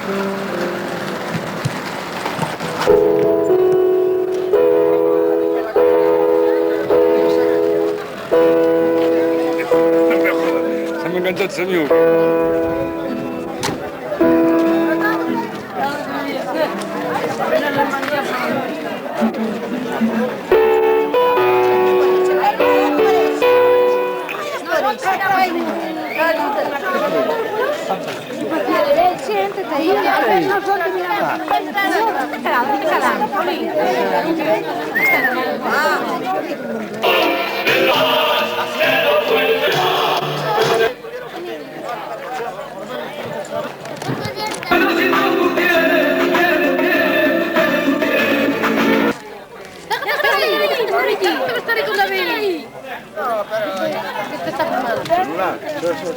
Se me enganchó, se me...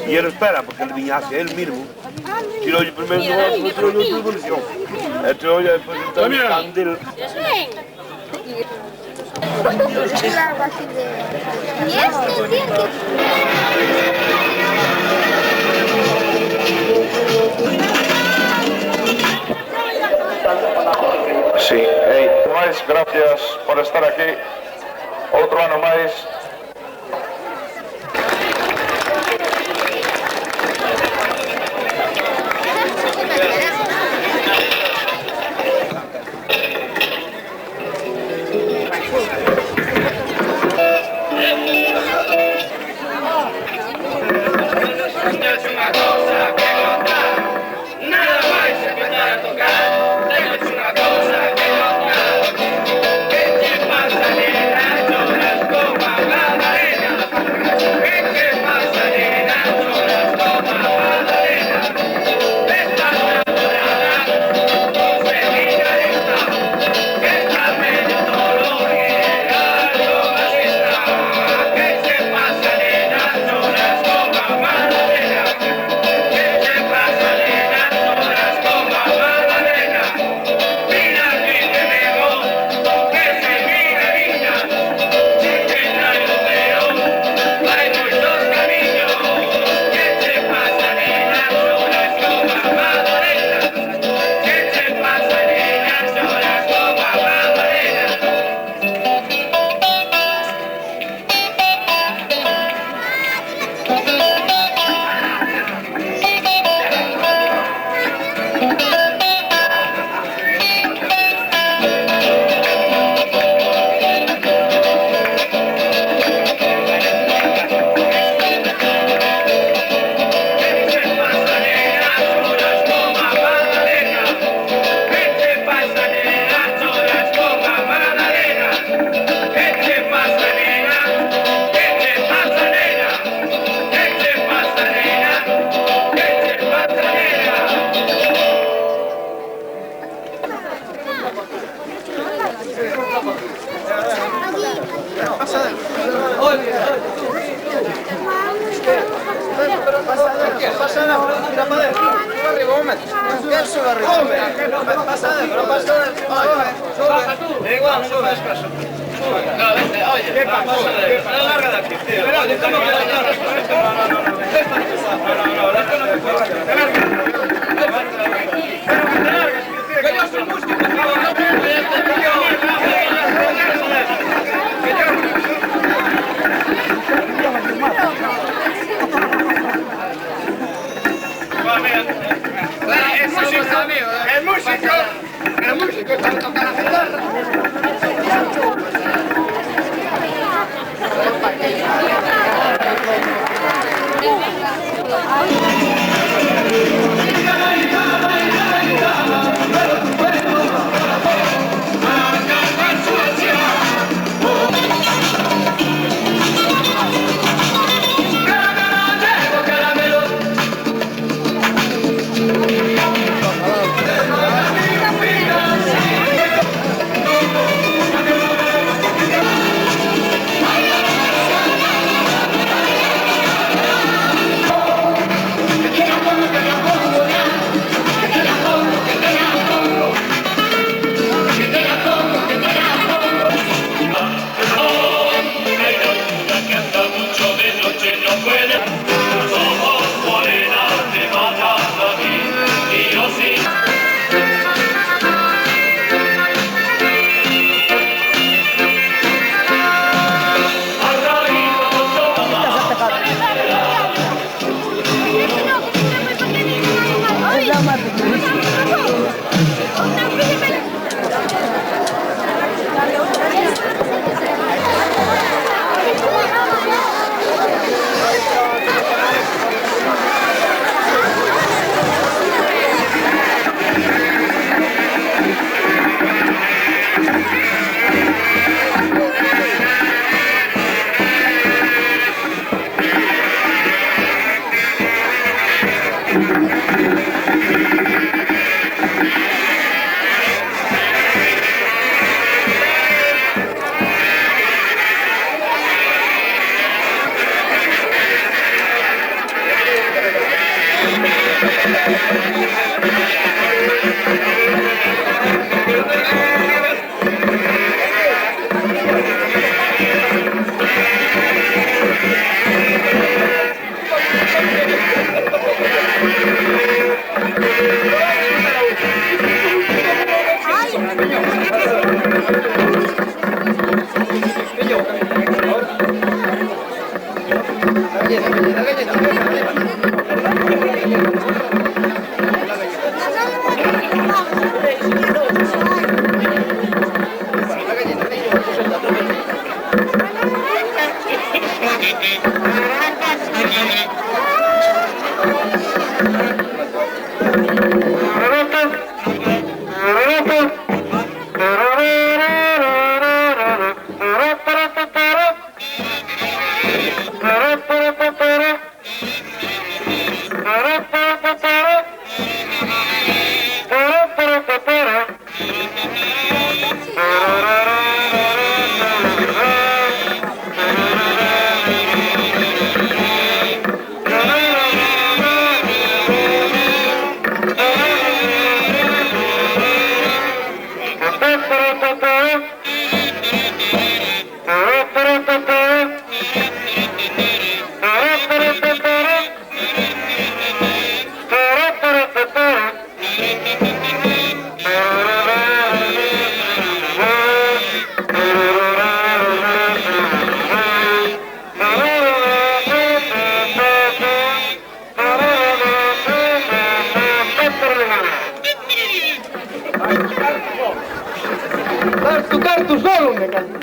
Y él espera, porque él viña hacia él mismo. Tiro yo primero, no tiro yo tu evolución. Tiro yo después el candil. Sí, hey, máis gracias por estar aquí outro ano máis. Los ojos morenas te matan a mí y yo sí. Tocar tú solo, me canto.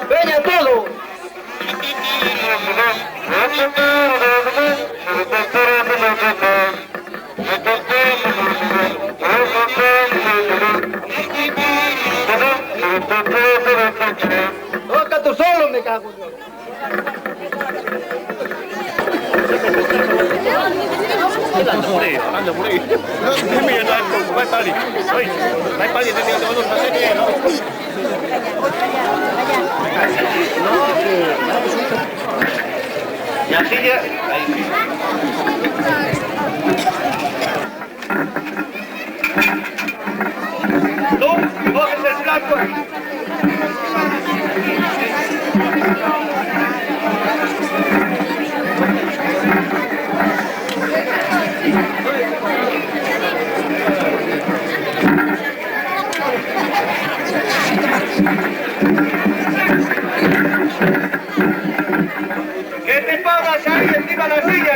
¡Venga todo! Toca tú solo, me cago yo. Anda por ahí. Mira, vai para ali. Vai para ali, não fazer não. Minha filha, não, vou fazer flaco. ¿Qué te pongas ahí encima de la silla?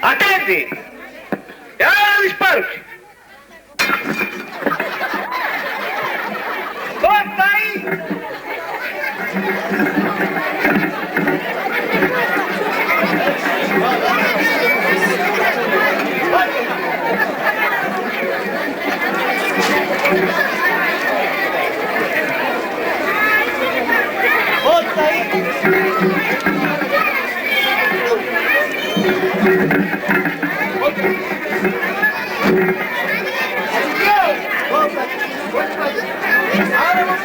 Attenti! E ora gli sparchi! Cortai! Ahora vamos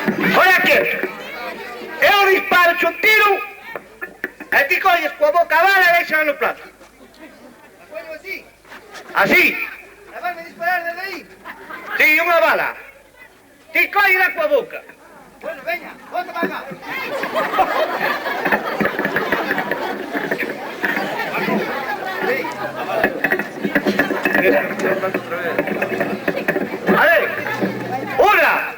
a ti colles coa boca a bala e deixala no plato. Bueno, así. Así. La van a disparar desde ahí. Sí, unha bala. Ti collela coa boca. Bueno, venga, bota para acá. A ver. Una.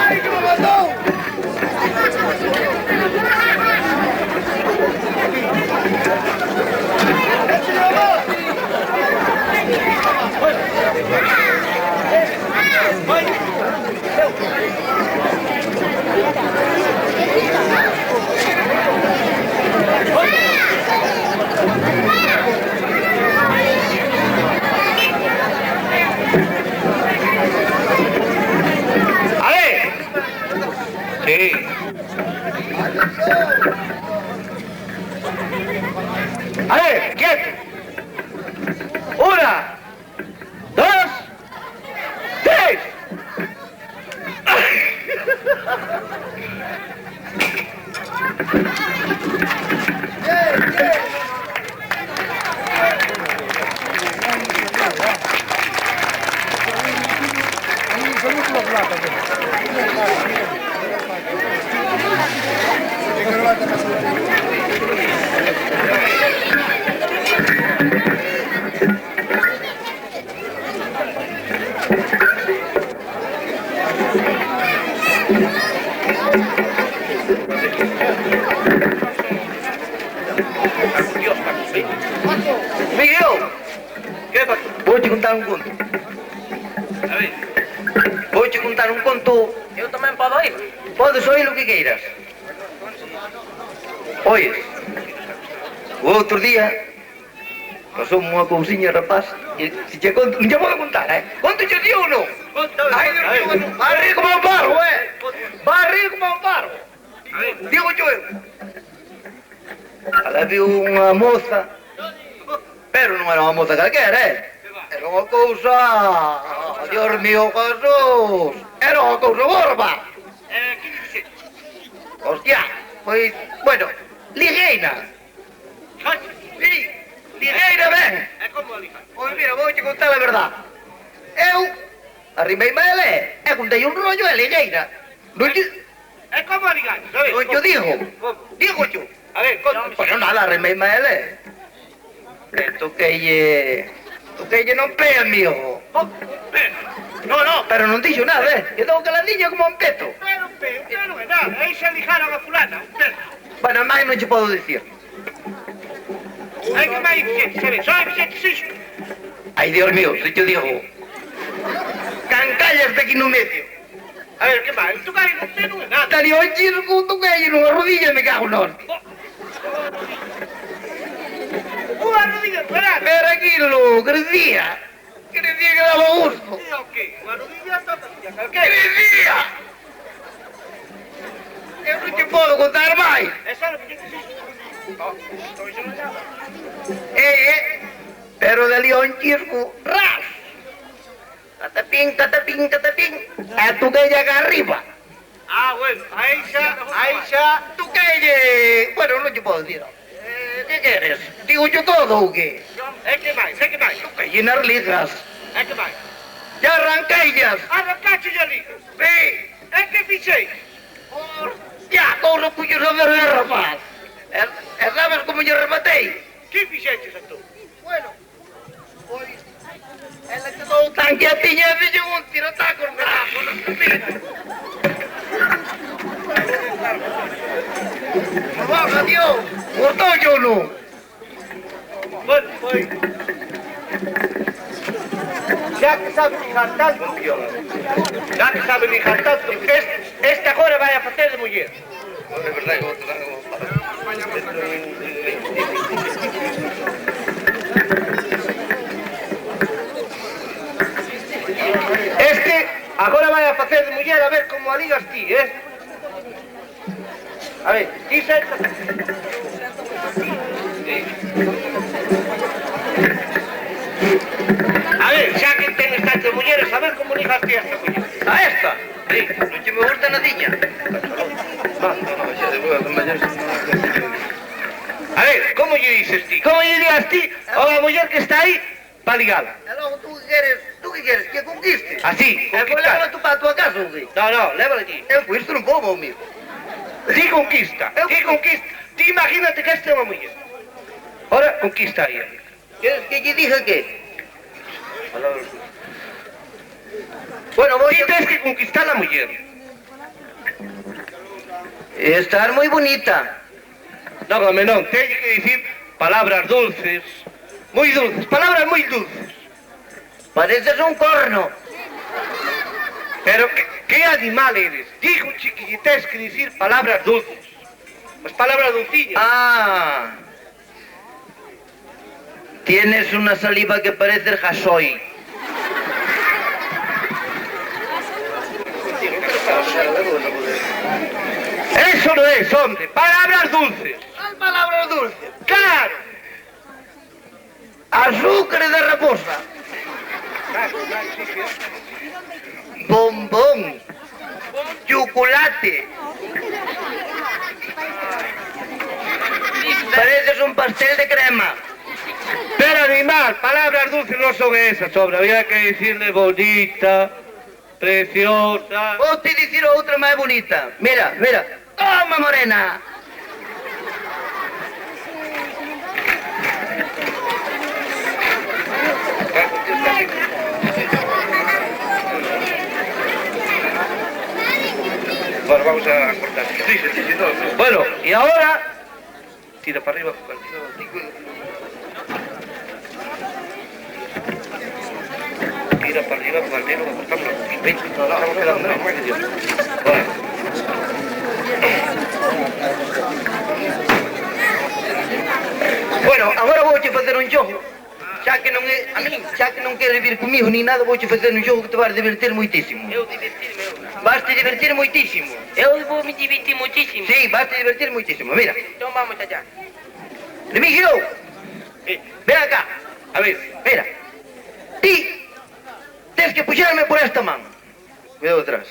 ¡Ay, que me mató! A ver. Sí. A ver, quieto. Una, dos, tres. Miguel, ¿Qué pasó? vou te contar un conto. A ver. Vou te contar un conto. Eu tamén podo ir. Podes oír o que queiras. Oye, o outro día pasou unha cousiña, rapaz, e se che conto, non che podo contar, Conto che di ou non? Ai, Dios mío, va a rir como un parvo, Va a rir como un parvo. Digo yo. Ala viu unha moza, pero non era unha moza calquera, Era unha cousa... Dios mío, Jesús! Era unha cousa borba! Que dices? Hostia, pois, bueno, ligueina. Sí, ligueina, ben. É como a lijar. Pois mira, vou te contar a verdad. Eu arrimeime a ele e contei un rollo e ligueina. Non lle... É como a lijar, sabes? Non lle digo. Como? Digo yo. A ver, conta. Pois non nada, arrimeime a ele. E toqueille non pé, amigo. No, no. Pero non dixo nada, Quedou caladinha como un peto. Pero non é nada. Aí xa lijaron a fulana. Bueno, máis non che podo dicir. Hai que máis billetes, sabes? Só hai billetes isto. Ai, Dios mío, se te digo. Cancallas de aquí no medio. A ver, que máis? Tu cai non ten non é nada. Dali ao xirco, toqueille nunha rodilla e me cago non. Unha rodilla, espera. Pero aquilo, crecía que daba gusto. E o que? Unha rodilla toca calquera. Crecía. Eu non te podo contar máis. É só o billetes isto. No, isto non é nada. Pero dali ao xirco, ras. Catapín, catapín, catapín. E toqueille acá arriba. Ah, bueno, aí xa. Toqueille... Bueno, non te podo dicir. Que queres? Digo yo todo ou que? É que máis? Toqueille nas ligas. É que máis? E arranqueillas. Arrancache a liga. Sí. É que fixei? Ya, cousa puxos a ver, rapaz. E sabes como lle rematei? Que fixeches a tú? Bueno, pois, Ela quedou tan quietiña e dixo un tirotaco no brazo, na espina. Vamos, Dios. Gostou yo ou non? Bueno, foi. Xa que sabe lijar tanto, Já que sabe lijar tanto, este agora vai a facer de muller. é verdade, Este agora vai a facer de muller a ver como a ligas ti, A ver, ti senta. A ver, xa que ten esta de muller, queres saber como ligaste a esta muller? A esta? Sí, non che me gusta nadiña. A ver, como lle dices ti? Como lle digas ti a muller que está aí para ligala? E logo tú que queres? Que conquiste? Así, E foi lévala tú para a tua casa, ou que? No, lévala aquí. Eu por isto non como, amigo. Ti conquista. Ti imagínate que esta é unha muller. Ora, conquista aí. Queres que lle diga que? Bueno, Ti tens que conquistar a muller. Estar moi bonita. Non, home, non, teñe que dicir palabras dulces, moi dulces, palabras moi dulces. Pareces un corno. Pero que animal eres? Digo, chiqui, tens que dicir palabras dulces. As palabras dulciñas. Ah. Tienes una saliva que parece el gasoil. Eso non é, hombre, palabras dulces. As palabras dulces. Claro. Azúcar de raposa. Bombón. Chocolate. Pareces un pastel de crema. Pero animal, palabras dulces non son esas, hombre. Había que decirle bonita, preciosa. Vou te dicir outra máis bonita. Mira, mira. Toma, morena. Bueno, vamos a cortar. Sí, no. Bueno, y ahora tira para arriba. Tira para arriba, Valero, cortamos. Ven, estamos quedando más que Dios. Bueno, agora vouche facer un xogo. Xa que non é, a min, xa que non queres vir comigo ni nada, vouche facer un xogo que te vas divertir moitísimo. Eu divertirme. Vas te divertir moitísimo. Eu vou me divertir muchísimo. Sí, vas te divertir moitísimo. Mira, Então vamos allá. Remigio, ven acá. A ver, Mira, ti tens que puxarme por esta man. Cuidado atrás.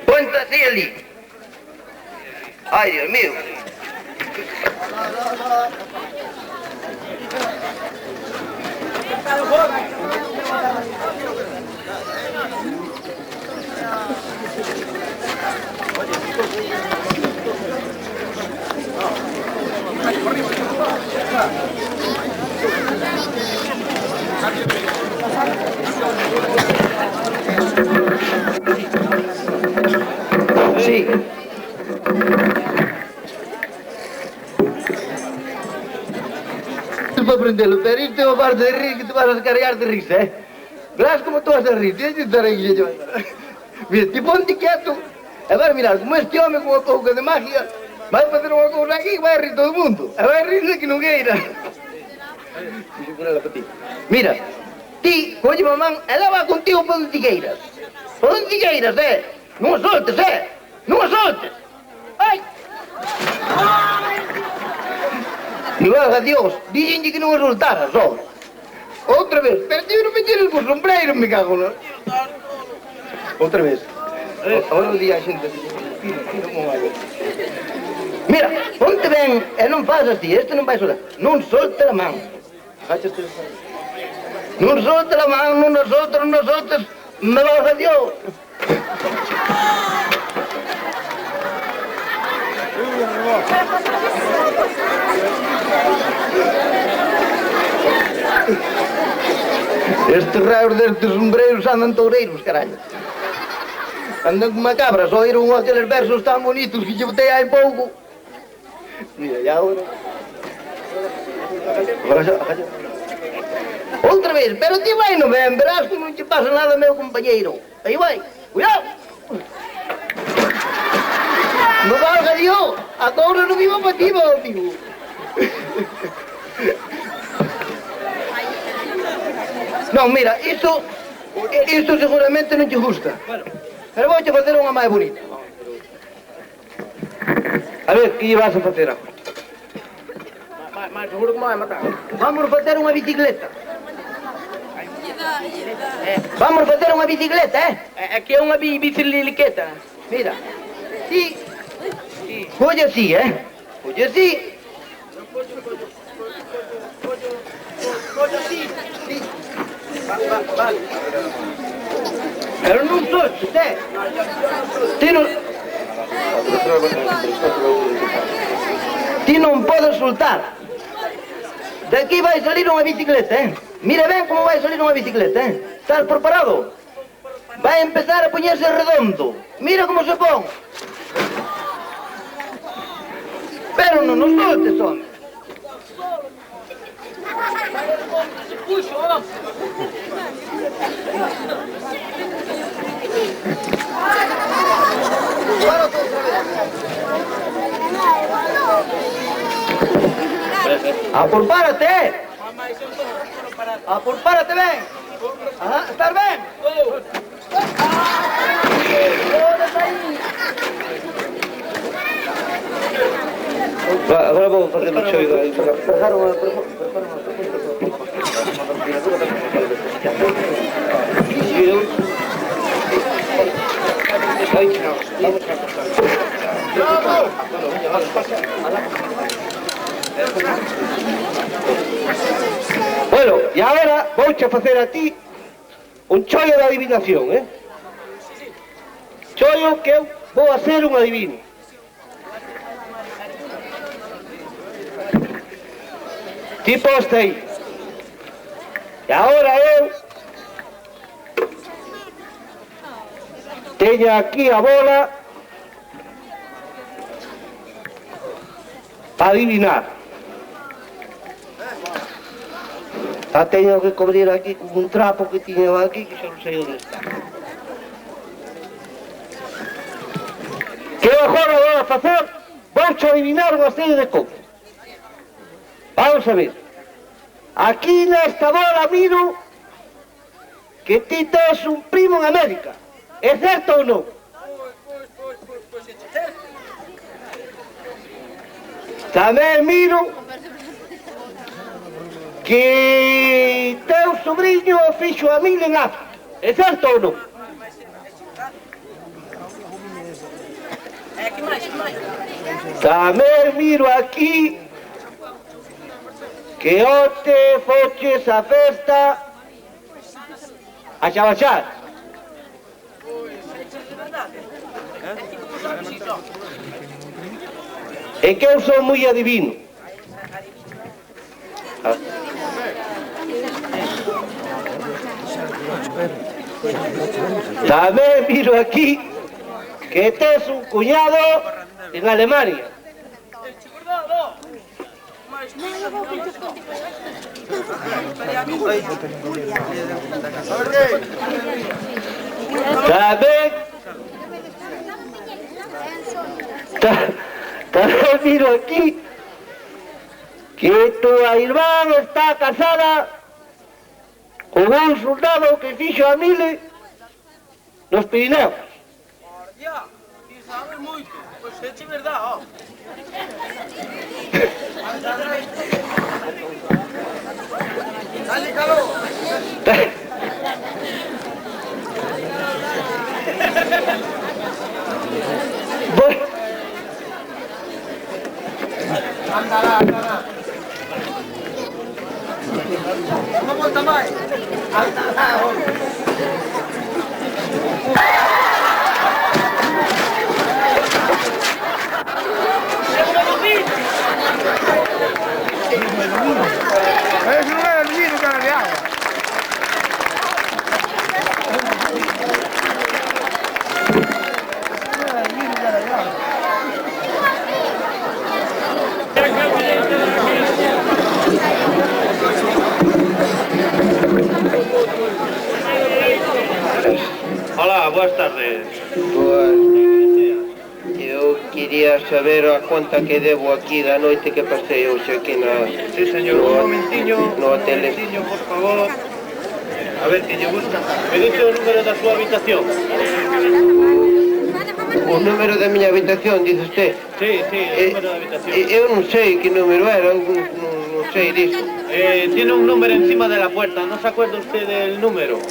Ponte así ali. Ai, Dios mío. Sí. Para aprenderlo, pero isto é unha parte de rir que te vas a cargar de risa, Verás como tú vas a rir, tienes que estar aí. Mira, ti ponte quieto, e vas a mirar como este home con unha pouca de magia vai facer unha cousa aquí e vai a rir todo o mundo. E vai a rir de que non queira. Mira, ti, colle mamán, e leva contigo para onde ti queiras. Para onde ti queiras, Non a soltes, Non a soltes. Ai! E valga Dios, díxenlle que non a soltara, só. Outra vez, pero ti non me tires co sombreiro, me cago, non? Outra vez. Ahora o día a xente. Tira como vai. Mira, ponte ben e non faz así, este non vai soltar. Non solte a man. Agáchate. Non solte a man, non a soltes, me valga Dios. Estes raios destes sombreiros andan toureiros, caralho. Andan como uma cabra, só oíron aqueles versos tan bonitos que lle botei hai pouco. Mira, e agora? Agora xa. Outra vez, pero ti vai no ben, verás que non te pasa nada, meu compañeiro. Aí vai, cuidado. No valga Dios, a cobra non vivo para ti, meu amigo. Non, mira, isto seguramente non te gusta. Pero vou te facer unha máis bonita. a ver, que lle vas a facer agora? Mas seguro que me vai matar. Vamos facer unha bicicleta. Vamos facer unha bicicleta, Aquí é unha bicicleta. Mira. Sí. Colle así, Colle así. Vale. Pero non soltes, Ti non podes soltar. Daqui vai salir unha bicicleta, Mira ben como vai salir unha bicicleta, Estás preparado? Vai empezar a poñerse redondo. Mira como se pon. Pero non nos soltes, home. Apurpárate! Apurpárate ben! Ajá, estás ben? Agora vou fazer o show aí. Prepararon a Bueno, e agora vouche facer a ti un chollo de adivinación, Chollo que eu vou a ser un adivino. Ti poste aí. E agora eu teño aquí a bola para adivinar. A teño que cubrir aquí con un trapo que tiño aquí que xa non sei onde está. Que agora vou a facer? Vouche adivinar unha serie de cousas. Vamos a ver. Aquí nesta bola miro que ti tes un primo en América. É certo ou non? Tamén miro que teu sobrinho fixo a mil en África. É certo ou non? Tamén miro aquí que onte foches a festa a Xabachar. É que eu sou moi adivino. Tamén miro aquí que tes un cuñado en Alemania. Tamén miro aquí que tua irmán está casada con un soldado que fixo a mile nos Pirineos. Ya, ti sabes moito. Pois é che verdad, Dale, calor. Bueno. Andalá. Unha volta máis. Andalá, Eso non é el vino, cara de agua. Hola, boas tardes. Eu quería saber a conta que debo aquí da noite que pasei hoxe aquí na... Sí, señor, un momentiño, no hotel. por favor. A ver, que lle busca. Me dice o número da súa habitación. O número da miña habitación, dice usted? Sí, o número da habitación. Eu non sei que número era, non sei disso. Tiene un número encima de la puerta, ¿no se acuerda usted del número?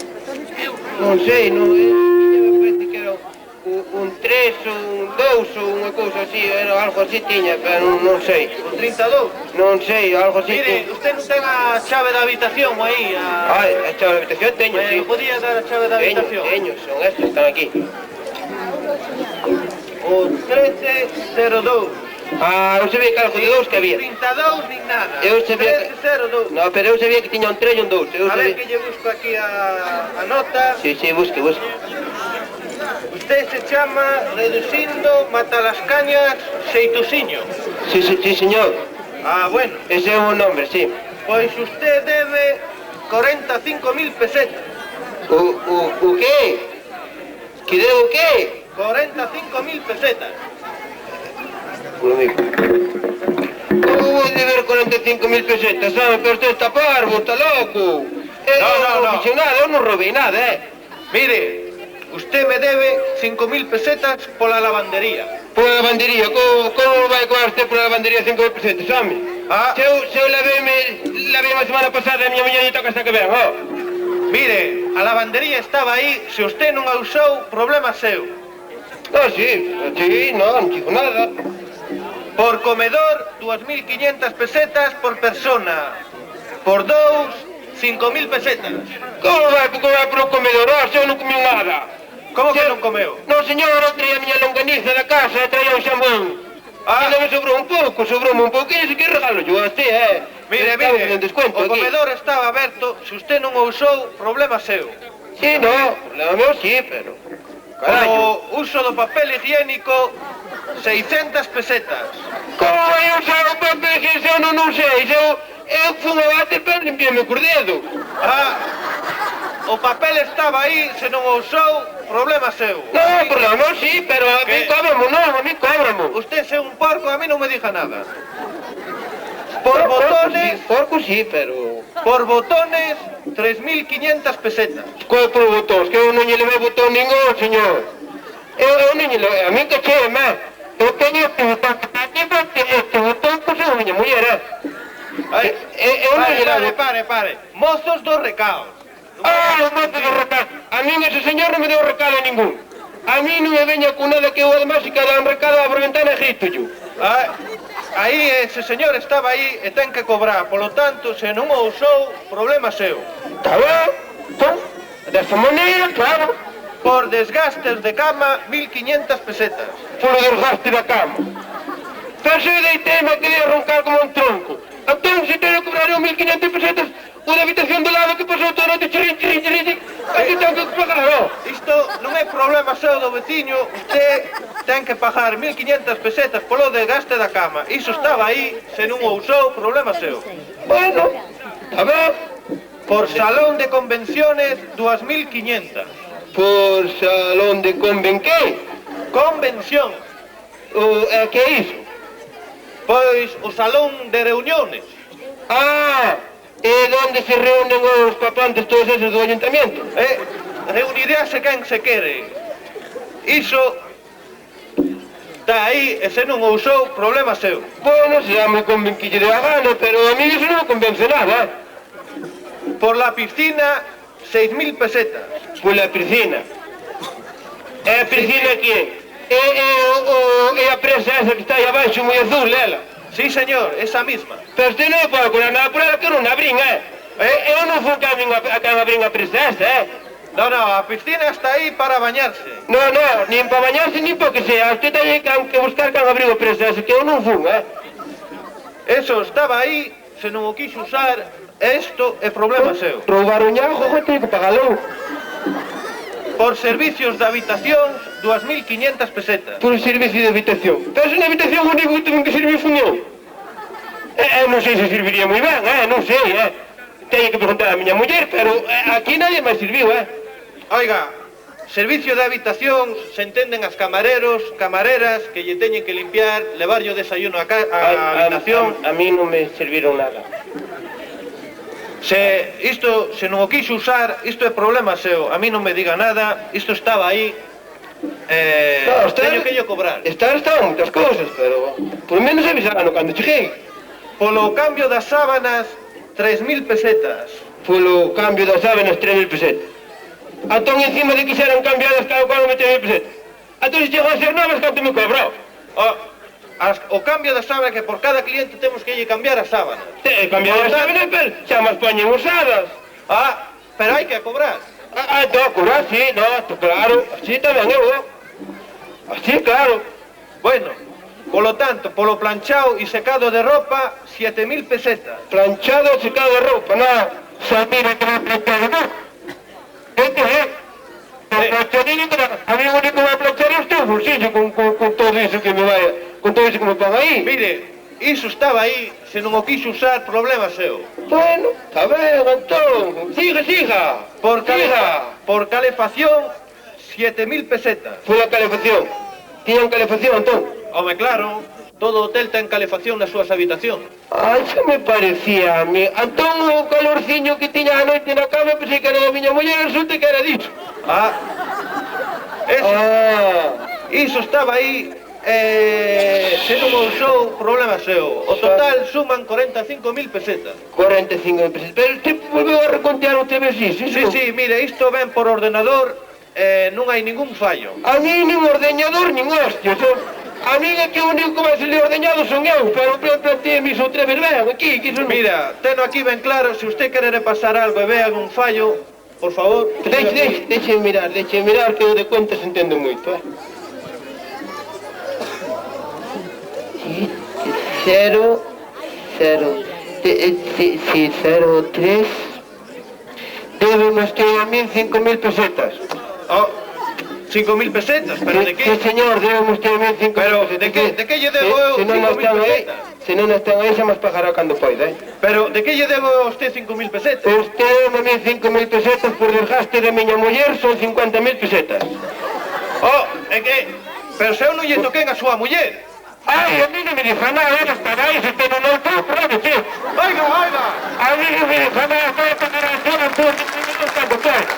Non sei, non me parece que era un 3 ou un 2 ou unha cousa así, era algo así tiña, pero non sei. O 32. Non sei, algo así. Mire, usted non ten a chave da habitación aí. Ai, a chave da habitación teño, sí. Podía dar a chave da habitación? Teño, son estos, están aquí. O 1302. Ah, eu sabía que algo de 2 que había. 32 nin nada. Eu sabía que... 1302. No, pero eu sabía que tiña un 3 e un 2. A ver que lle busco aquí a nota. Sí, busque. Usted se chama Reducindo Matalascañas Xeitusiño. Sí, señor. Ah, bueno. Ese é o nombre, sí. Pois usted debe 45.000 pesetas. O qué? Que debo o qué? 45.000 pesetas. Como vou deber 45.000 pesetas, sabe? Pero usted está parvo, está loco. No. Fixo nada, eu non roubei nada, Mire, usted me debe 5.000 pesetas pola lavandería. Pola lavandería, como vai coar usted pola lavandería 5.000 pesetas, home? Ah. Se eu lavei a semana pasada a miña muñeñita que está que ven, Mire, a lavandería estaba aí, se usted non a usou, problema seu. Sí, non digo nada. Por comedor, 2.500 pesetas por persona. Por dous, 5.000 pesetas. Como vai por o comedor? Se eu non comi nada. Como que non comeu? Non, señor, eu traía a miña longaniza da casa e traía un xamón. E non me sobrou un pouco, sobroume un pouquinho, se que regalo yo a usted, Mire, o comedor estaba aberto, se usted non o usou, problema seu. Sí, problema meu sí, pero... O uso do papel higiénico, 600 pesetas. Como vai usar o papel higiénico se eu non sei? Eu fui a bate para limpiarme cor dedo. O papel estaba aí, se non o usou, problema seu. Non, problema meu sí, pero a mí cóbramo. Usted é un porco, a mí non me diga nada. Por botones... Porco sí, pero... Por botones, 3.500 pesetas. Qual por botóns? Que eu non lle levei botón ningún, señor. Eu non lle levei... A mí que che, eu teño este botón. Este botón puse a miña muller, Eu non lle levei... Pare. Mozos dos recaos. Os mozos dos recaos. A mí ese señor non me deu recado ningún. A mí non me veña con nada que eu además se cada un recado abro ventana e grito yo. Aí ese señor estaba aí e ten que cobrar, polo tanto, se non o usou, problema seu. Está ben? Desta maneira, claro. Por desgastes de cama, 1.500 pesetas. Por o desgaste da cama. Pero se eu deitei-me a querer roncar como un tronco. Entón, se teño que cobrar 1.500 pesetas, o da habitación do lado que pasou toda noite chirin, aquí tengo que pagar, Isto non é problema seu do veciño, usted ten que pagar 1.500 pesetas polo desgaste da cama. Iso estaba aí, se non o usou, problema seu. Bueno, a ver. Por salón de convenciones, 2.500. Por salón de ¿qué? Convención. Que é iso? Pois o salón de reuniones. E onde se reúnen os papantes todos esos do ayuntamiento? Reunirase quen se quere. Iso está aí e se non o usou, problema seu. Bueno, será moi convenquille de a gana, pero a mí iso non me convence nada. Por la piscina, 6.000 pesetas. Por la piscina. E a piscina quién? E a presa esa que está aí abaixo moi azul, ela? Sí, señor, esa misma. Pero usted non pode colar nada por ela que non abrín, Eu non fui a quen abrín a presa esa, No, a piscina está aí para bañarse. No, nin para bañarse, nin para que sea. Usted ten que buscar quen abriu a presa esa, que eu non fui, Eso estaba aí, se non o quixo usar, isto é problema seu. Roubar un ñajo, ten que pagalo. Por servicios de habitacións, 2.500 pesetas. Por servicio de habitación. Pero se na habitación o único que ten que servir fun eu. Non sei se serviría moi ben, non sei, Teño que preguntar a miña muller, pero aquí nadie máis serviu, Oiga, servicio de habitacións, se entenden as camareros, camareras, que lle teñen que limpiar, levarlle o desayuno a habitación. A mí non me serviron nada. Se non o quixo usar, isto é problema seu. A mí non me diga nada, isto estaba aí. Teño que lle cobrar. Estaban moitas cousas, pero por menos avisaron cando cheguei. Polo cambio das sábanas, 3.000 pesetas. Polo cambio das sábanas, 3.000 pesetas. Entón, encima de quixeran cambiadas cada cual me teve pesetas. Entón, se chegou a ser novas, canto me cobrou? O cambio da sábana que por cada cliente temos que lle cambiar a sábana. Cambiar as sábanas, pero xa mas poñen usadas. Pero hai que cobrar. Entón, cobrar, sí, no, claro. Así tamén eu, así, claro. Bueno, polo tanto, polo planchado e secado de ropa, 7.000 pesetas. Planchado e secado de roupa, non. Xa mira que non planchado, non. A mí o único que vai planchar é o bolsillo con todo iso que me vai, con todo iso que me pon aí. Mire, iso estaba aí, se non o quixo usar, problema seu. Bueno, está ben, entón, siga. Por calefacción, 7.000 pesetas. Foi a calefacción. Tiñan calefacción, entón. Home, claro, todo hotel ten calefacción nas súas habitacións. Xa me parecía a mí. Entón, o calorciño que tiña a noite na cama, pensei que era da miña muller, resulta que era disso. Iso estaba aí, se non o usou, problema seu. O total suman 45.000 pesetas. 45.000 pesetas. Pero usted volveu a recontear outra vez iso? Sí, mire, isto ven por ordenador, non hai ningún fallo. A mí nin ordeñador, nin hostias. A mí é que o único que vai ser ordeñado son eu, pero planteeme iso outra vez ben, aquí, que iso non... Mira, teno aquí ben claro, se usted quere repasar algo e ve algún fallo, por favor... Deixe mirar, que eu de contas entendo moito, 0, 03... Debe usted a mí 5.000 pesetas. 5.000 pesetas, pero de que? Sí, señor, debe usted a mí 5.000 pesetas. Pero, de que lle debo eu 5.000 pesetas? Se non están aí, xa mas pagará cando poida, Pero, de que lle debo a usted 5.000 pesetas? Usted debe a mí 5.000 pesetas por desgaste de miña muller, son 50.000 pesetas. É que... Pero se eu non lle toquén a súa muller. Ai, a mí non me dixa nada, ela estará aí, se ten un outro, claro, sí. Oiga! A mí non me dixa nada, vai a pagar a zona, por minutos cando poida.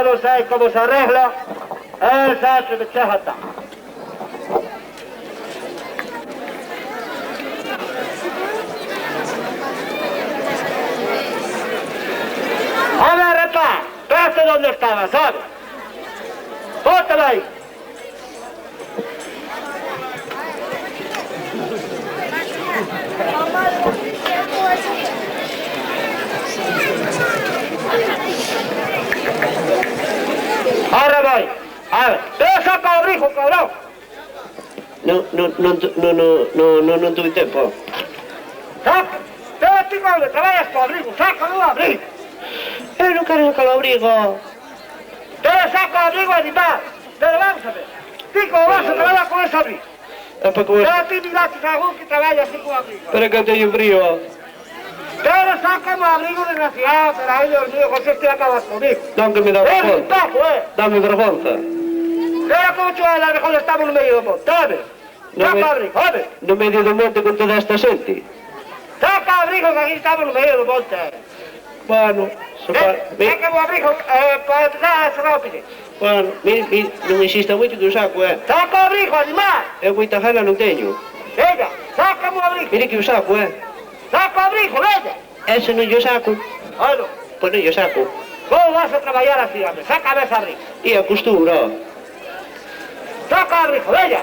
No sabes cómo se arregla el sastre de Chejata. A ver, rapaz, ¿tú dónde estabas, sabes? Póntelo ahí. Ahora voy. A ver, te saca abrigo, cabrón. Non tuve tempo. Saca. Te digo que traballas con abrigo, saca o abrigo. Eu non quero sacar o abrigo. Te saca o abrigo animal. Pero vamos a ver. Ti como vas a traballar con ese abrigo? É para comer. Pero ti miraste a algún que traballa así con abrigo. Pero que eu teño frío. Pero saca o abrigo desgraciado, pero ay Dios mío, José, te acabas conmigo. Non que me dá Es un vergonza. tajo, Dame vergonza. Pero como tú a la mejor estamos no medio do monte, sabes? Saca o abrigo, sabes? No medio do monte con toda esta xente. Saca o abrigo que aquí estamos no medio do monte. Bueno, Saca o abrigo para entrar a rápido. Bueno, non existe moito que o saco, Saca o abrigo, animal. Eu moita gana non teño. Venga, saca o abrigo. Mire que o saco, Saca o abrigo, venga. Ese non o saco. Bueno, Pois non o saco. como vas a traballar así, hombre? Saca ese abrigo. E a costura. Saca o abrigo, venga.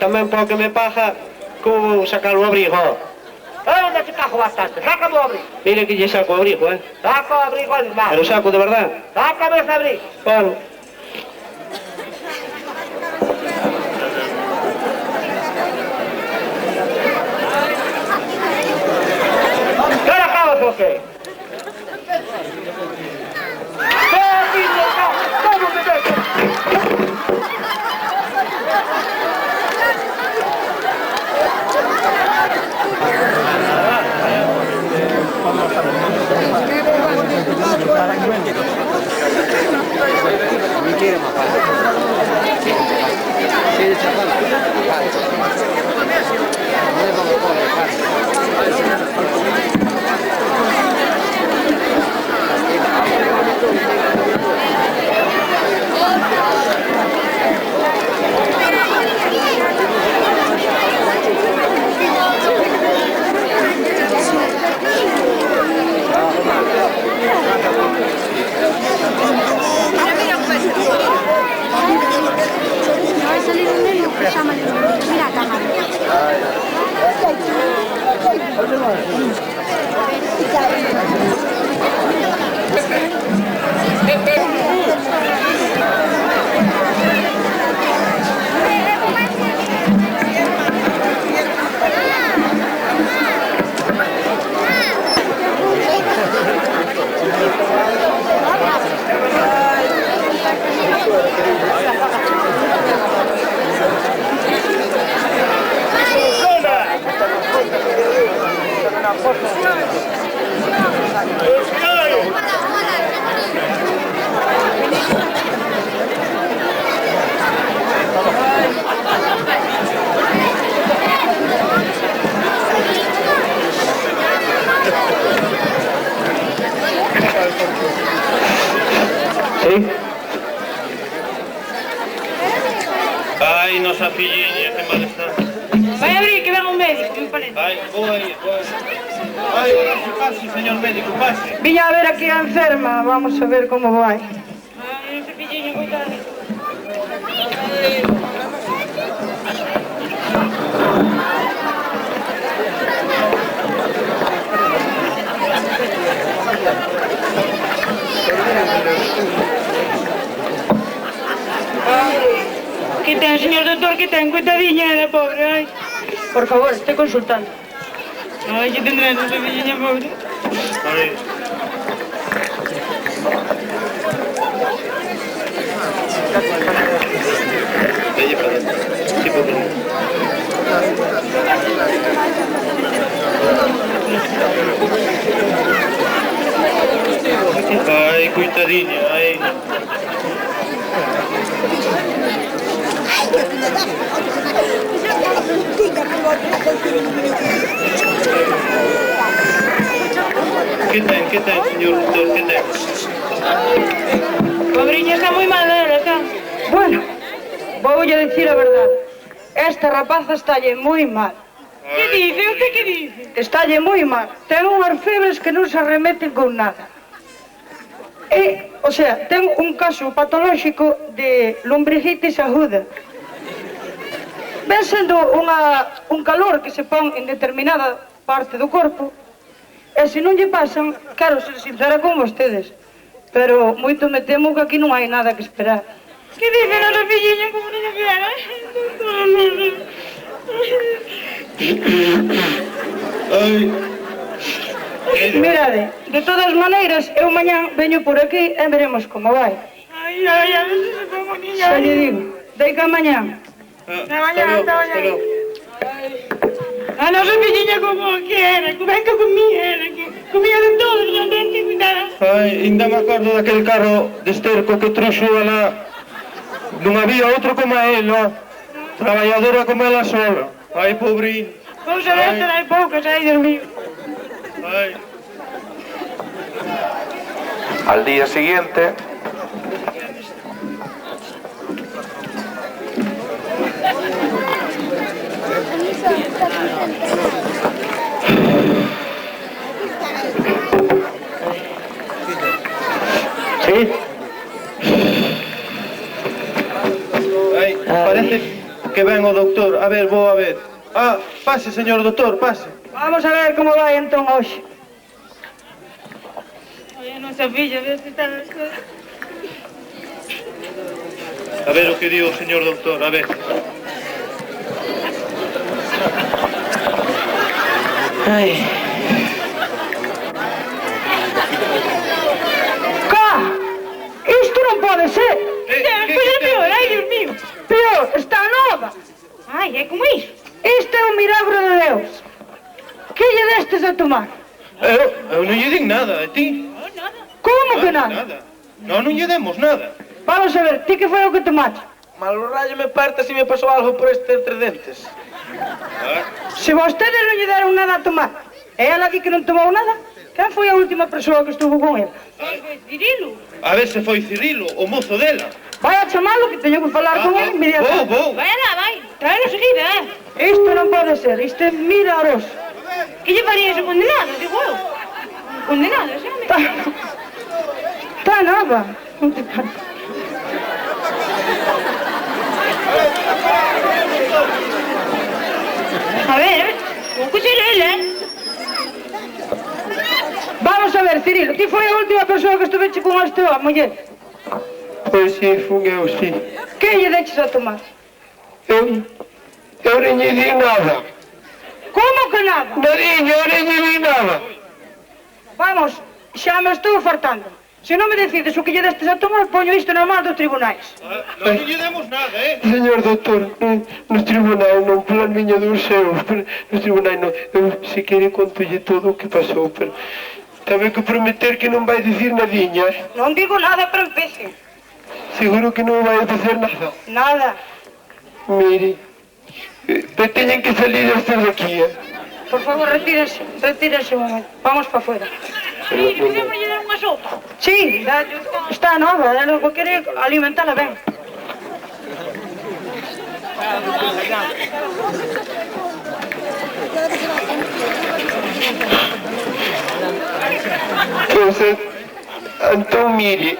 Tamén para que me paja como sacar o abrigo. Onde te cajo bastante, saca o abrigo. Mire que lle saco o abrigo, Saca o abrigo, animal. Pero saco de verdad. Saca ese abrigo. Bueno. ¿Qué le acabas o qué? ¿Cómo me ves? Mira, Sí? Ai, nosa filliña, que mal está. Vai abrir, que venga un médico, un parente. Ai, voy. Ai, pase, señor médico, pase. Viña a ver aquí a enferma, vamos a ver como vai. Ai, ese filliño, coitado. Que ten, señor doctor, que ten, coitadiña da pobre, ai. Por favor, esté consultando. Ai, que tendrá esa filliña pobre. Ai. Ai, coitadiña, ai. Ay, Que ten, señor doctor, que ten? Pobriña está moi mal dela, está. Bueno, voulle decir a verdade. Esta rapaza estálle moi mal. Que dice? Usted que dice? Estálle moi mal. Ten unhas febres que non se arremeten con nada. O sea, ten un caso patolóxico de lombricitis aguda. Ven sendo un calor que se pon en determinada parte do corpo, e se non lle pasan, quero ser sincera con vostedes, pero moito me temo que aquí non hai nada que esperar. Que dice nosa filliña como niña que era? Mirade, de todas maneiras, eu mañán veño por aquí e veremos como vai. Ai, a ver se se pongo niña. Xa lle digo, deica mañán. Hasta mañana. A nosa filliña como que era, ben que comía de todo, non ten que cuidar. Ai, ainda me acordo daquel carro de esterco que truxo alá. Non había outro como él, no? Traballadora como ela sola. Ai, pobrín. Cousa desta hai poucas, ai, Dios mío. Ai. Al día siguiente, Sí? Ai, parece que ven o doutor. A ver, vou a ver. Ah, pase, señor doutor, pase. Vamos a ver como vai entón hoxe. Ai, a nosa filla, ver se está nas cousas. A ver o que di o señor doutor, a ver. Ai. Cá! Isto non pode ser! Pois é peor, ai, Dios mío. Peor, está nova! Ai, é como iso. Isto é un milagro de Deus! Que lle destes a tomar? Eu non lle din nada, e ti? Como que nada? Non lle demos nada. Vamos a ver, ti que foi o que tomaste? Malo rayo me parta si me pasou algo por este entre dentes. Se vostedes non lle deron nada a tomar, e ela di que non tomou nada, quen foi a última persoa que estuvo con ela? Foi Cirilo. A ver se foi Cirilo, o mozo dela. Vai a chamalo que teño que falar con ele inmediatamente. Vou. Vai lá, vai. Traelo seguida, Isto non pode ser, isto é milagroso. Que lle faría ese condenado, digo eu? Condenado, ese home. Está nova. Non te parece. A ver, un cuchillo ele, Vamos a ver, Cirilo, ti foi a última persoa que estuveche con este home, muller. Pois si, fun eu, si. Que lle deches a tomar? Eu non lle di nada. Como que nada? Nadiño, eu non lle di nada. Vamos, xa me estou fartando. Se non me decides o que lle destes a tomar, poño isto na man dos tribunais. Non lle demos nada, Señor doutor, nos tribunais non, pola miña dos seus, pero nos tribunais non. Eu, se quere, contolle todo o que pasou, pero tamén que prometer que non vai dicir nadiña, Non digo nada, pero empece. Seguro que non vai facer nada. Nada. Mire, pero teñen que salir estes de aquí, Por favor, retírese un momento. Vamos para afuera. e podemos lle dar unha sopa. Sí, está nova, ela non quere alimentala ben. Entón, mire,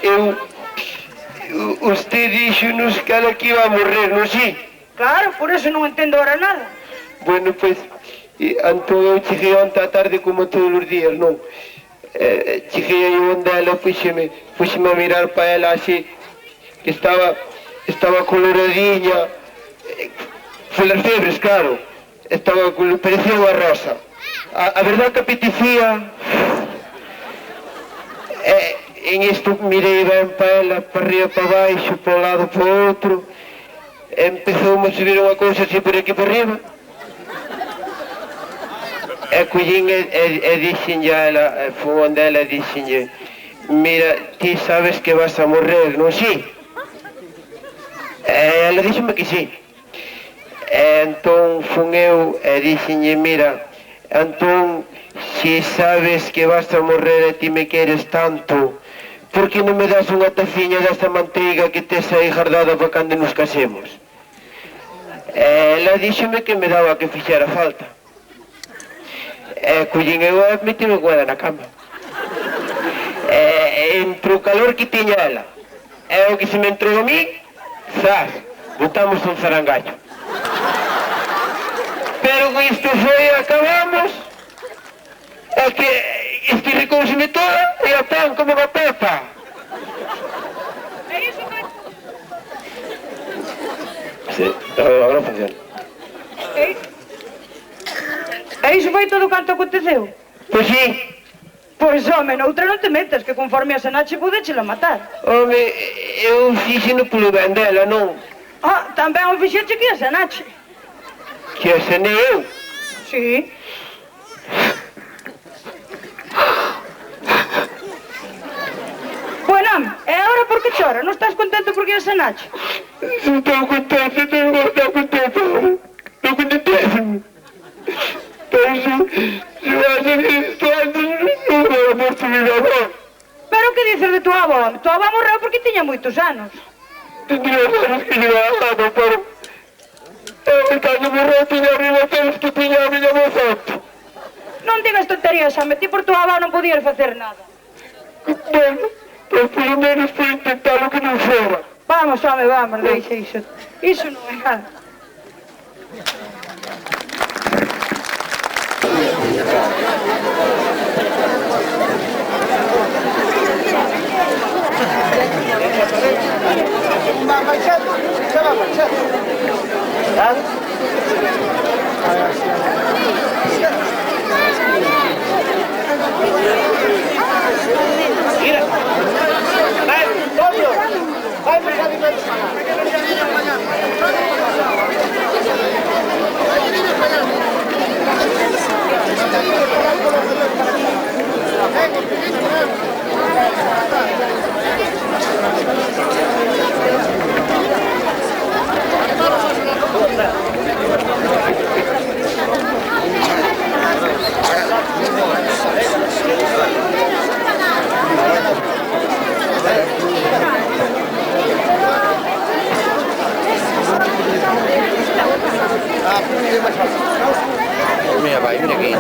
usted dixo-nos que ela que iba a morrer, non si? Claro, por eso non entendo ahora nada. Bueno, pois, entón eu cheguei onte á tarde como todos os días, non? Cheguei aí onde ela, puxeme a mirar para ela así, que estaba coloradiña, polas febres, claro, parecía unha rosa. A verdad que apetecía, en isto mirei ben para ela, para arriba, para baixo, para un lado, para o outro, empezoume a subir unha cousa así por aquí para arriba, e collín e dixenlle a ela, foi onde ela dixenlle, mira, ti sabes que vas a morrer, non si? E ela dixenme que si. E entón fun eu e dixenlle, mira, entón, Si sabes que vas a morrer e ti me queres tanto, por que non me das unha taciña desta manteiga que tes aí guardada para cando nos casemos? Ela díxome que me daba que fixera falta. Collín eu e metime con ela na cama. Entre o calor que tiña ela e o que se me entrou a mí, zas, botamos un zarangallo. Pero con isto foi, acabamos, é que estirricouseme toda e a tan como unha pepa. Sí, agora funciona. E iso foi todo canto aconteceu? Pois sí. Pois, home, noutra non te metas, que conforme a Senache pudéchela matar. Home, eu fixeno polo ben dela, non? Ah, tamén o fixeche que a Senache. Que a senei eu? Sí. Bueno, e agora por que chora? Non estás contento porque a Senache? Estou contento, estou contento. Estou contentísimo. Pero se hace isto antes, non era morto mi avó. Pero que dices de tua avó? Tua avó morreu porque tiña moitos anos. Tendría anos que lleva ano, pero... cando morreu tiña arriba todos que tiña a miña mozato. Non digas tonterías, xa metí por tua avó non podías facer nada. Bueno, pero polo menos por intentalo que non fora. Vamos, home, vamos, deixa iso. Iso non é nada. Mira, vai, mira aquí.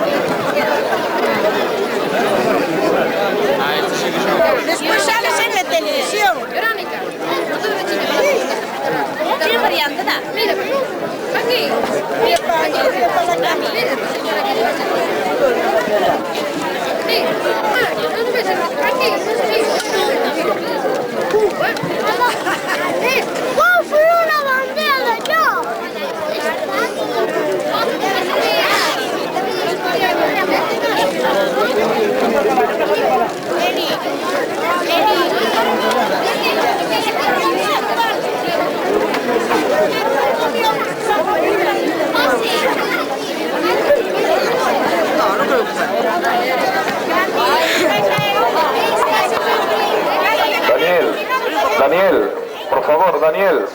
Después sales en la televisión. Verónica, ¿no te ves? Tiene variante, da. Mira, aquí. Mira, ¡wow! ¡Fue una bandera yo! Daniel, por favor, Daniel.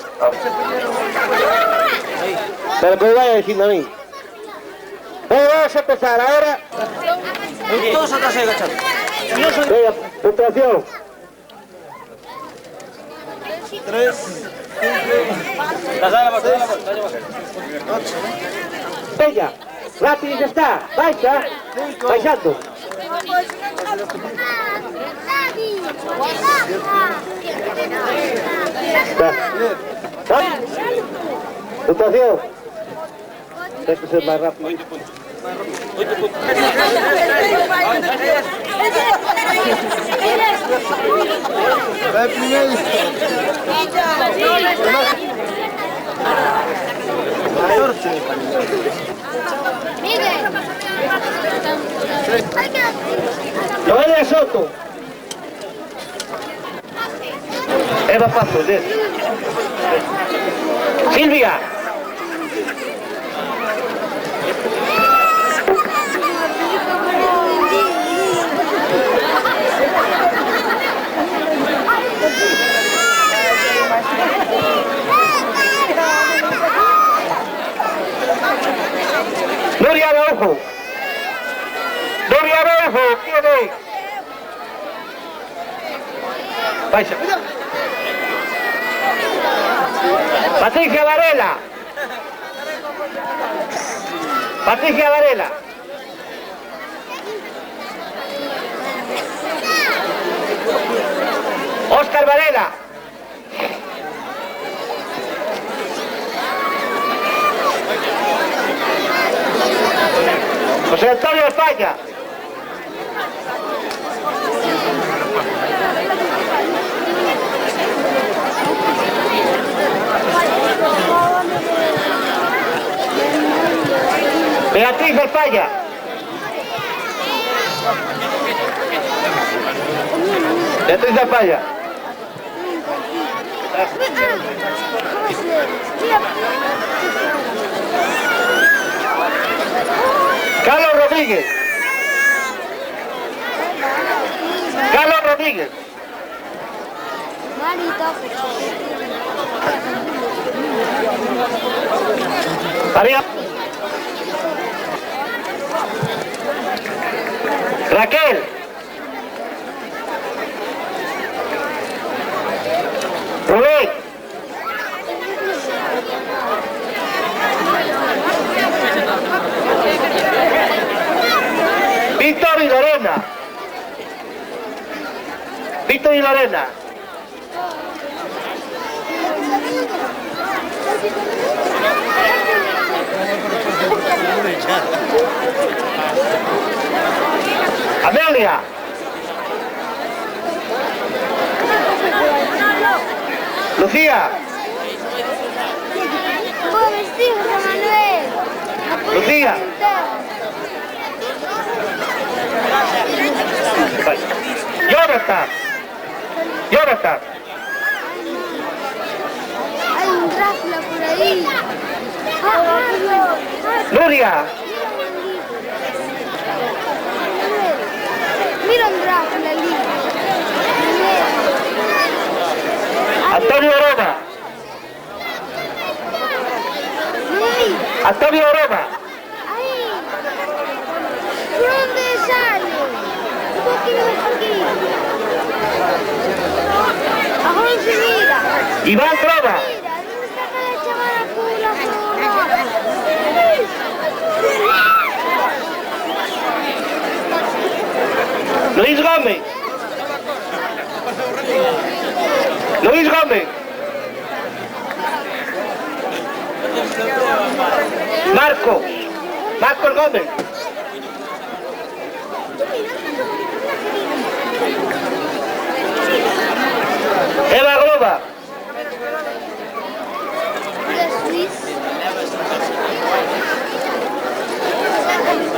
Pero que vaya diciendo a mí. Vamos a empezar ahora. Todos atrás ahí agachados. Venga, puntuación. 3. Venga, rápido y ya está. Baixa. Baixando. Puntuación. Tienes que ser más rápido. 8 puntos. Noelia Soto. Eva Paso, Silvia. Nuria Araujo. Nuria fotógrafo, ¿quién es? Vaya, cuidado. Patricia Varela. Patricia Varela. Óscar Varela. José Antonio España. Beatriz España. Beatriz España. Carlos Rodríguez. Carlos Rodríguez. María. Raquel. Rubén. Víctor y Lorena. Víctor y Lorena. Amelia. Lucía. Lucía. Jonathan. Jonathan. Hay un Drácula por ahí. Nuria. Mira un Drácula allí. Antonio Roma. Antonio Roma. Ahí. ¿Por dónde sale? Un poquito más aquí. Abajo se mira. Iván Trova. Mira, ¿dónde está la chavala con la flor? Luis Gómez. Luis Gómez. Marcos. Marcos Gómez. Eva Globa.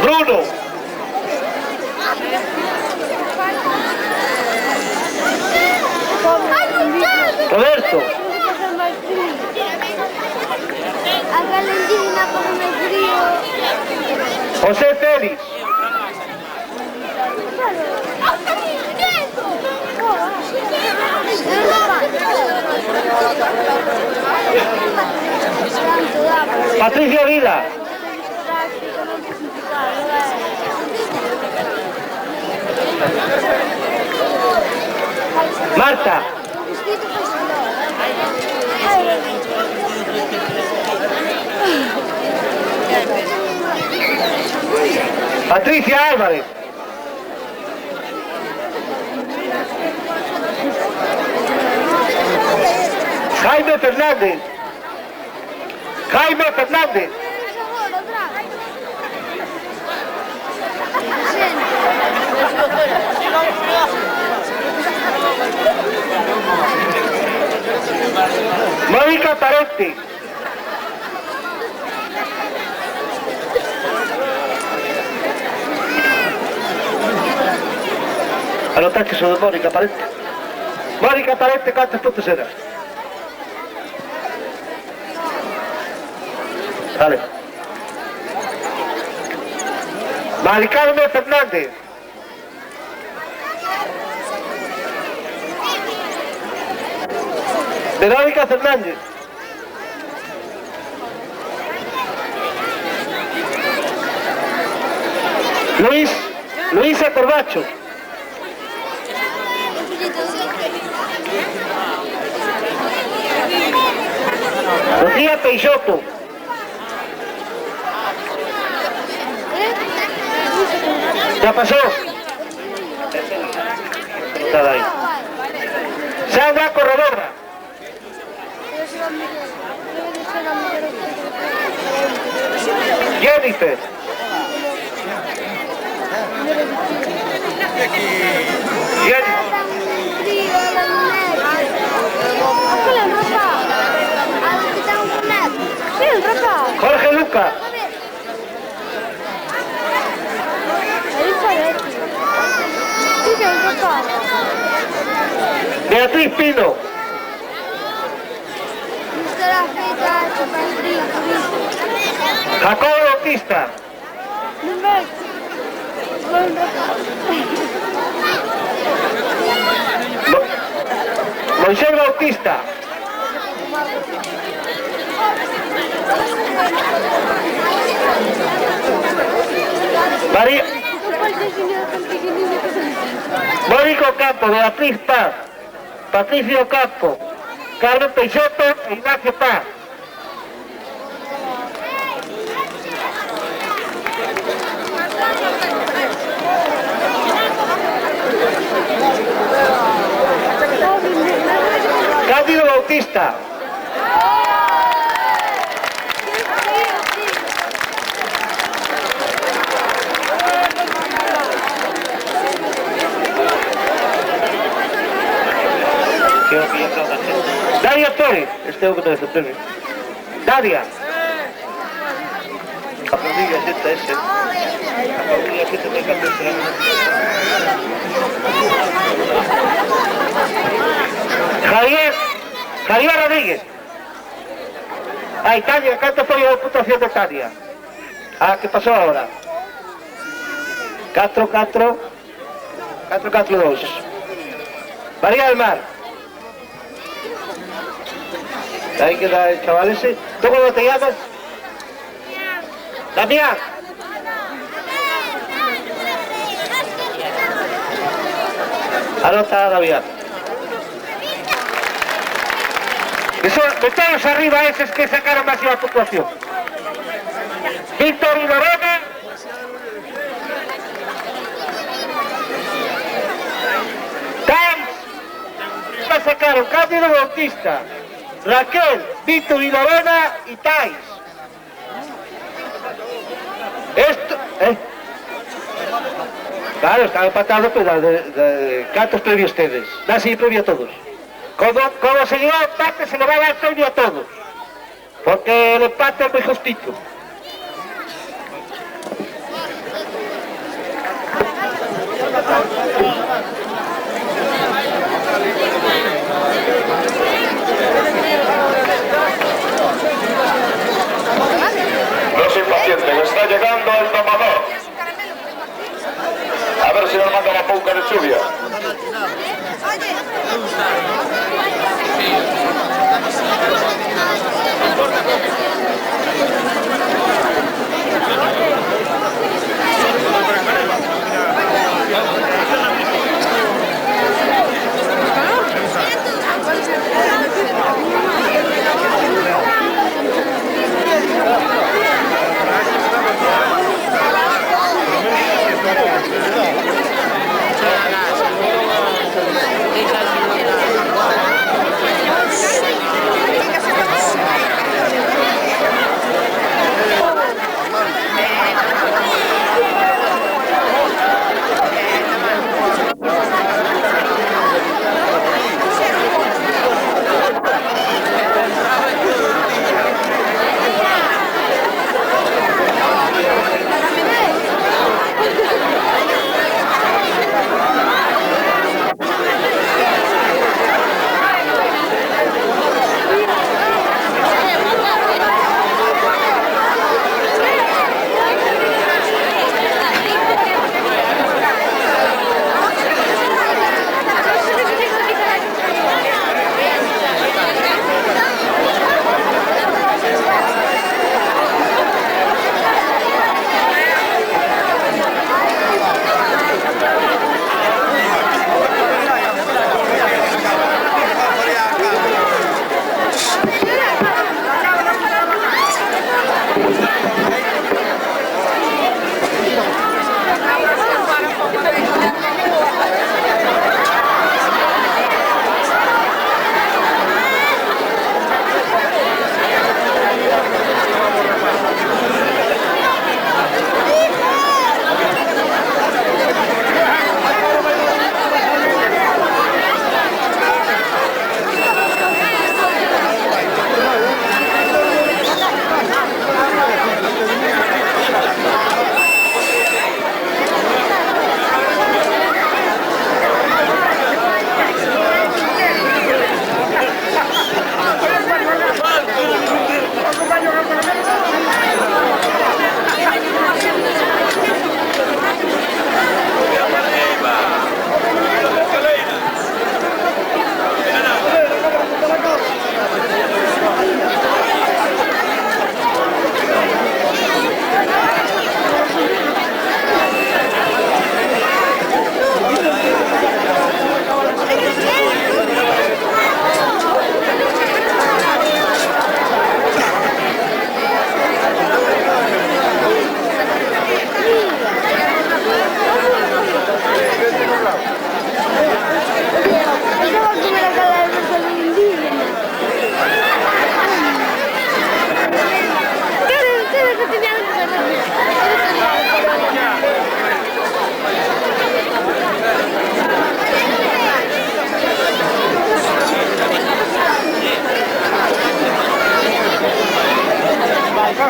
Bruno. Roberto. Acá la indígena con el frío. José Félix. Patricia Vila. Marta. Patricia Álvarez. Jaime Fernández. Jaime Fernández. Mónica Parente. Anotar que sono Mónica Parente. Mónica Parente, ¿cuántas puntos eran? Vale. Mari Carmen Fernández. Verónica Fernández. Luisa Corbacho. Lucía Peixoto. ¿Ya pasó? Está ahí. Sandra Corredora. Jennifer. Jorge Luca. Beatriz Pino. Jacobo Bautista. Moisés Bautista. María. Mónico Campo, Beatriz Paz, Patricio Campo, Carlos Peixoto e Ignacio Paz. Cándido Bautista. Daria Torres, este é o que deve ser. Daria. A planilla é ese. A planilla é ese, tem que hacer. Javier Rodríguez. Ahí, Tania, ¿cuánto fue la puntuación de Tania? Ah, ¿qué pasó ahora? 4-4. 4-4-2. María del Mar. Ahí queda el chaval ese. ¿Tú cómo te llamas? Damián. Anota, Damián. Eso, de todos arriba esos que sacaron máxima puntuación. Víctor y Lorena. Tais. Sacaron Cándido Bautista. Raquel, Víctor y Lorena y Tais. Esto, Claro, están empatados, pero de cantos previo a ustedes. Da sí, previo a todos. Como se llega al empate, se le va a dar premio a todos. Porque el empate es muy justito. Los impacientes, está llegando el domador. A ver si nos manda la pouca de chuvia.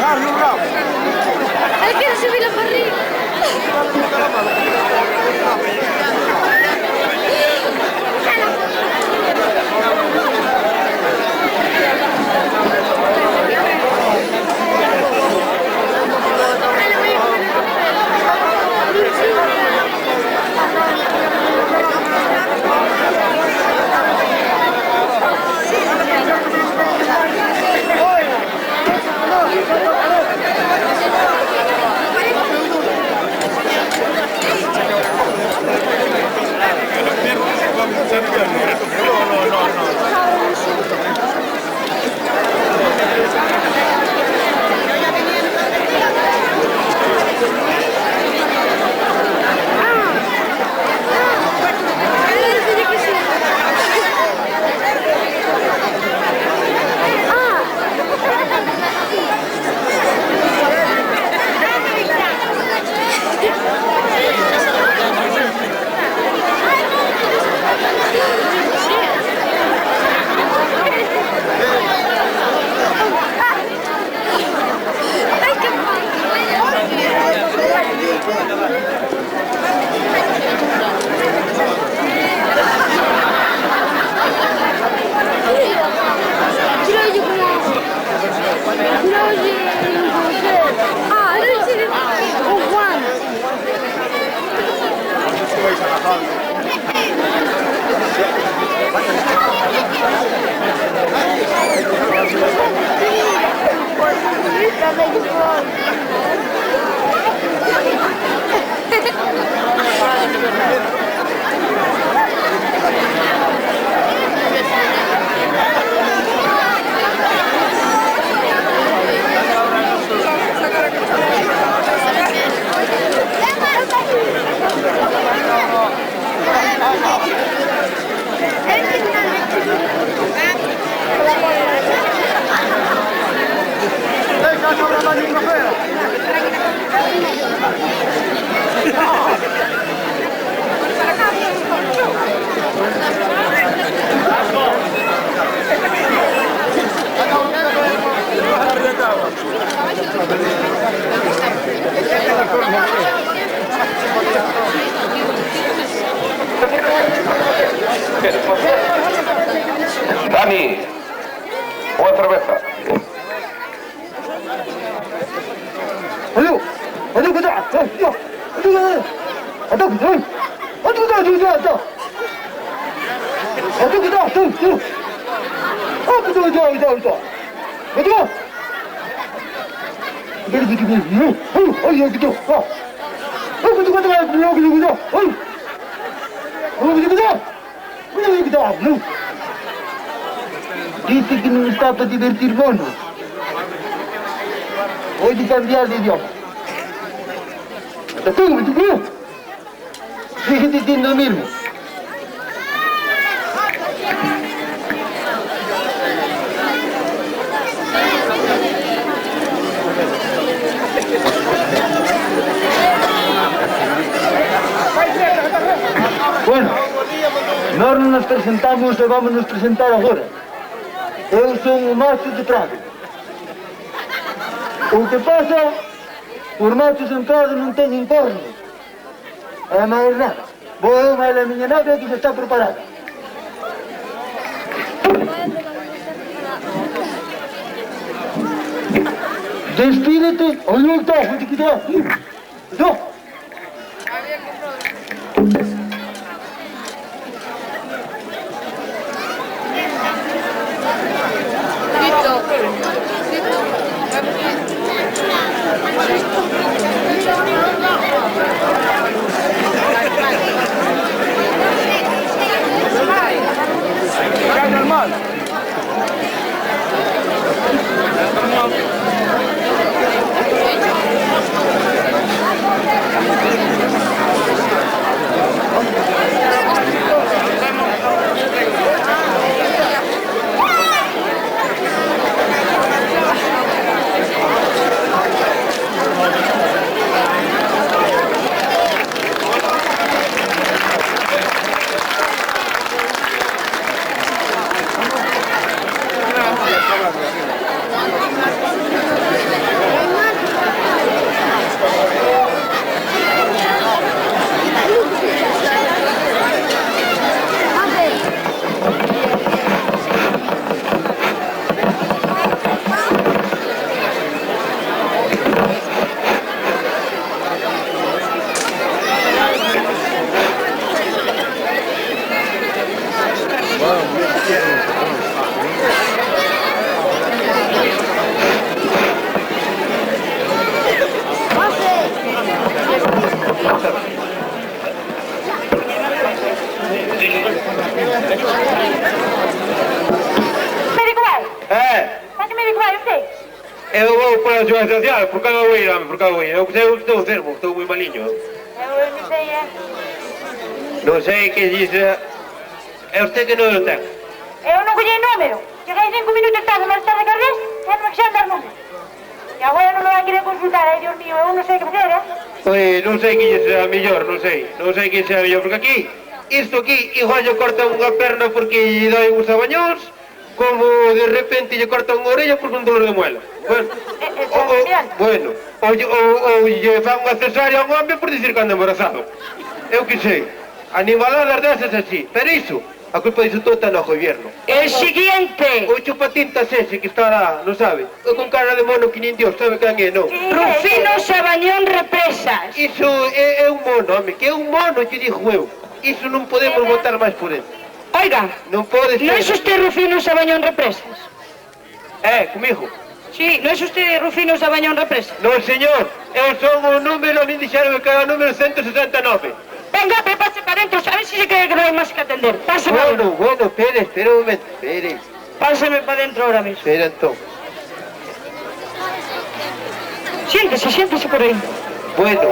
Él quiere subir la barriga. Dani, una cerveza. Dice que non está para divertir monos. Voy a cambiar de idioma. ¿Te tengo, me tengo? Sigue diciendo lo mismo. Bueno, nós non nos presentamos e vamos nos presentar agora. Eu son o macho de Prado. O que pasa, os machos en Prado non teñen corno. E máis nada. Vou eu máis a miña nave que xa está preparada. Despídete, oye, está, vete que te va. No. Normal. este? Eu vou para a Seguridade Social, por cá vou ir, home, por cá vou ir. Eu estou enfermo, estou moi maliño. Eu non sei, Non sei que dice... É usted que non o ten. Eu non collei número. Cheguei 5 minutos tarde, máis tarde que a vez, e non me dar número. E agora non me vai querer consultar, Dios mío, eu non sei que fazer, Pois, non sei que será mellor, non sei que será mellor, porque aquí, isto aquí, igual lle corta unha perna porque lle doi uns abañóns, como de repente lle corta unha orella por un dolor de muela. Bueno, ou lle fan unha cesárea a un homem por dicir que anda embarazado. Eu que sei, animaladas desas así, pero iso, a culpa diso todo está no gobierno. El siguiente. O chupatintas ese que estará, non sabe, con cara de mono que nin Dios sabe quen é, non? Rufino Sabañón Represas. Iso é un mono, home, que é un mono, te dixo eu. Iso non podemos votar máis por ele. Oiga, non pode ser. ¿No es usted Rufino Sabañón Represas? Comigo? Sí, ¿no es usted Rufino Sabañón Represas? Non, señor, eu son o número, me dixeron que era o número 169. Venga, pase para dentro, a ver si se cree que no hay más que atender. Pásame. Bueno, espera un momento, espere. Pásame para dentro ahora mismo. Espera entón. Siéntese por ahí. Bueno,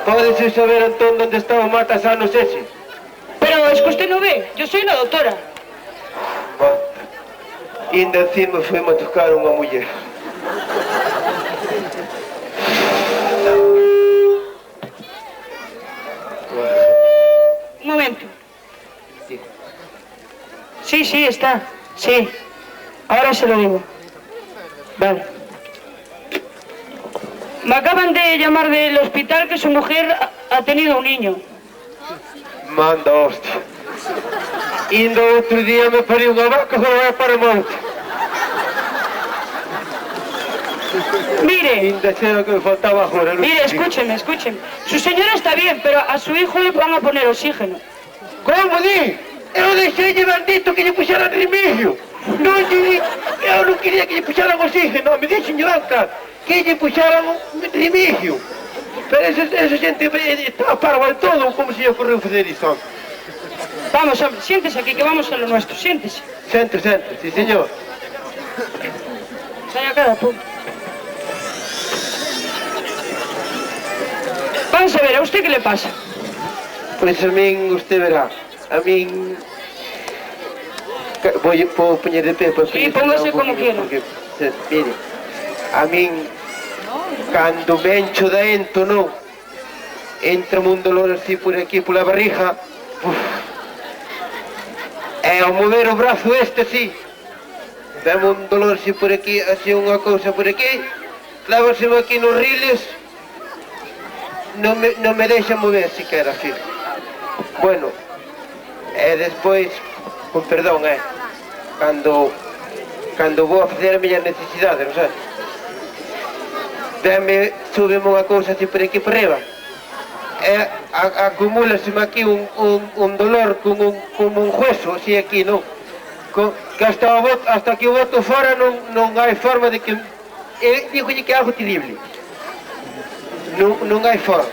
¿puedes saber entón dónde está o matasanos ese? Pero es que usted no ve, yo soy una doctora. Ainda encima foi-me a tocar unha muller. Un momento. Sí, está. Sí. Ahora se lo digo. Vale. Me acaban de llamar del hospital que su mujer ha tenido un niño. Manda hostia. Ainda outro día me pariu unha vaca que vai para monte. Mire. Ainda sei o que me faltaba agora. Mire, escúcheme. Su señora está bien, pero a su hijo le van a poner oxígeno. Como di? Eu deixei bendito que lle puxeran remedio. Eu non quería que lle puxeran oxígeno, me deixen banca que lle puxeran remedio. Pero esa xente está parva de todo, como se lle ocorreu fazer iso. Vamos, hombre, siéntese aquí, que vamos a lo nuestro, siéntese. Sente, sí, señor. Vaya cada punto. Vamos a ver, ¿a usted qué le pasa? Pues a min, usted verá, a min... Puedo poñer de pé para... Sí, póngase como quiera. Mire, a min, cando me encho de ento, non? Entra un dolor así por aquí, por la barriga. E ao mover o brazo este, así, dame un dolor así por aquí, así unha cousa por aquí, clávaseme aquí nos riles, non me deixa mover siquera, así. Bueno, e despois, con perdón, cando vou a fazer a miña necesidade, non sabes? Súbeme unha cousa así por aquí por arriba, e acumúlaseme aquí un dolor como un hueso, así aquí, non? Que hasta que o boto fora non hai forma de que... Dígolle que é algo terrible. Non hai forma.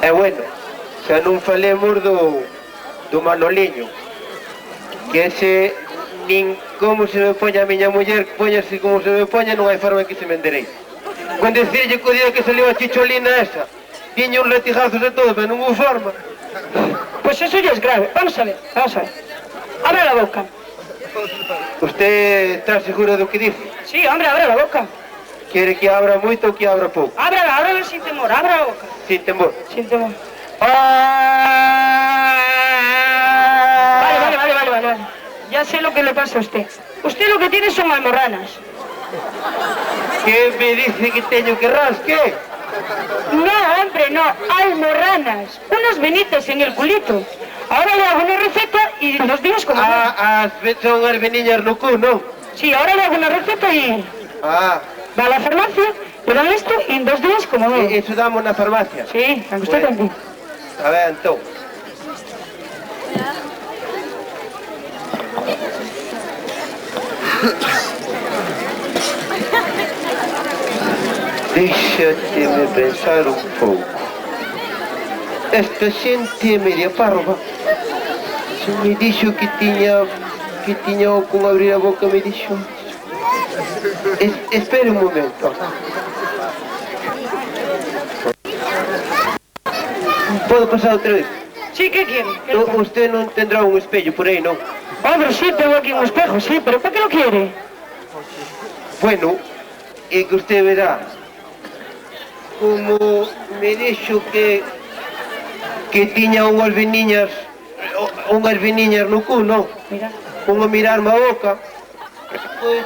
E bueno, xa non falemos do Manoliño, que ese nin como se me poña a miña muller, poñase como se me poña, non hai forma que se me enderei. Con decirlle que o día que salió a chicholina esa, tiña un latigazos e todo, pero non hubo forma. Pues eso ya es grave. Vamos a ver. Abra la boca. ¿Usted está seguro de lo que dice? Sí, hombre, abra la boca. ¿Quiere que abra mucho o que abra poco? Ábrala sin temor, abra la boca. Sin temor. Sin temor. Vale. Ya sé lo que le pasa a usted. Usted lo que tiene son almorranas. ¿Qué me dice que tengo que rasque? No, hombre, no, almorranas. Unas venitas en el culito. Ahora le hago una receta y en 2 días como... Son as veniñas no cu, non? Sí, ahora le hago una receta y... Va a la farmacia, le dan esto y en 2 días como... Eso damos na farmacia? Sí, a usted también. A ver, entón. Deixa-te-me pensar un pouco. Esta xente é media parva. Se me dixo que tiña que tiña con abrir a boca me dixo: espere un momento. ¿Puedo pasar outra vez? Sí, ¿qué quiere? Usted non tendrá un espello por aí, non? Hombre, sí, tengo aquí un espejo, sí, pero ¿para qué lo quiere? Bueno, é que usted verá como me dixo que tiña unhas veniñas no cu, non? Mira. Como a mirarme a boca. Pois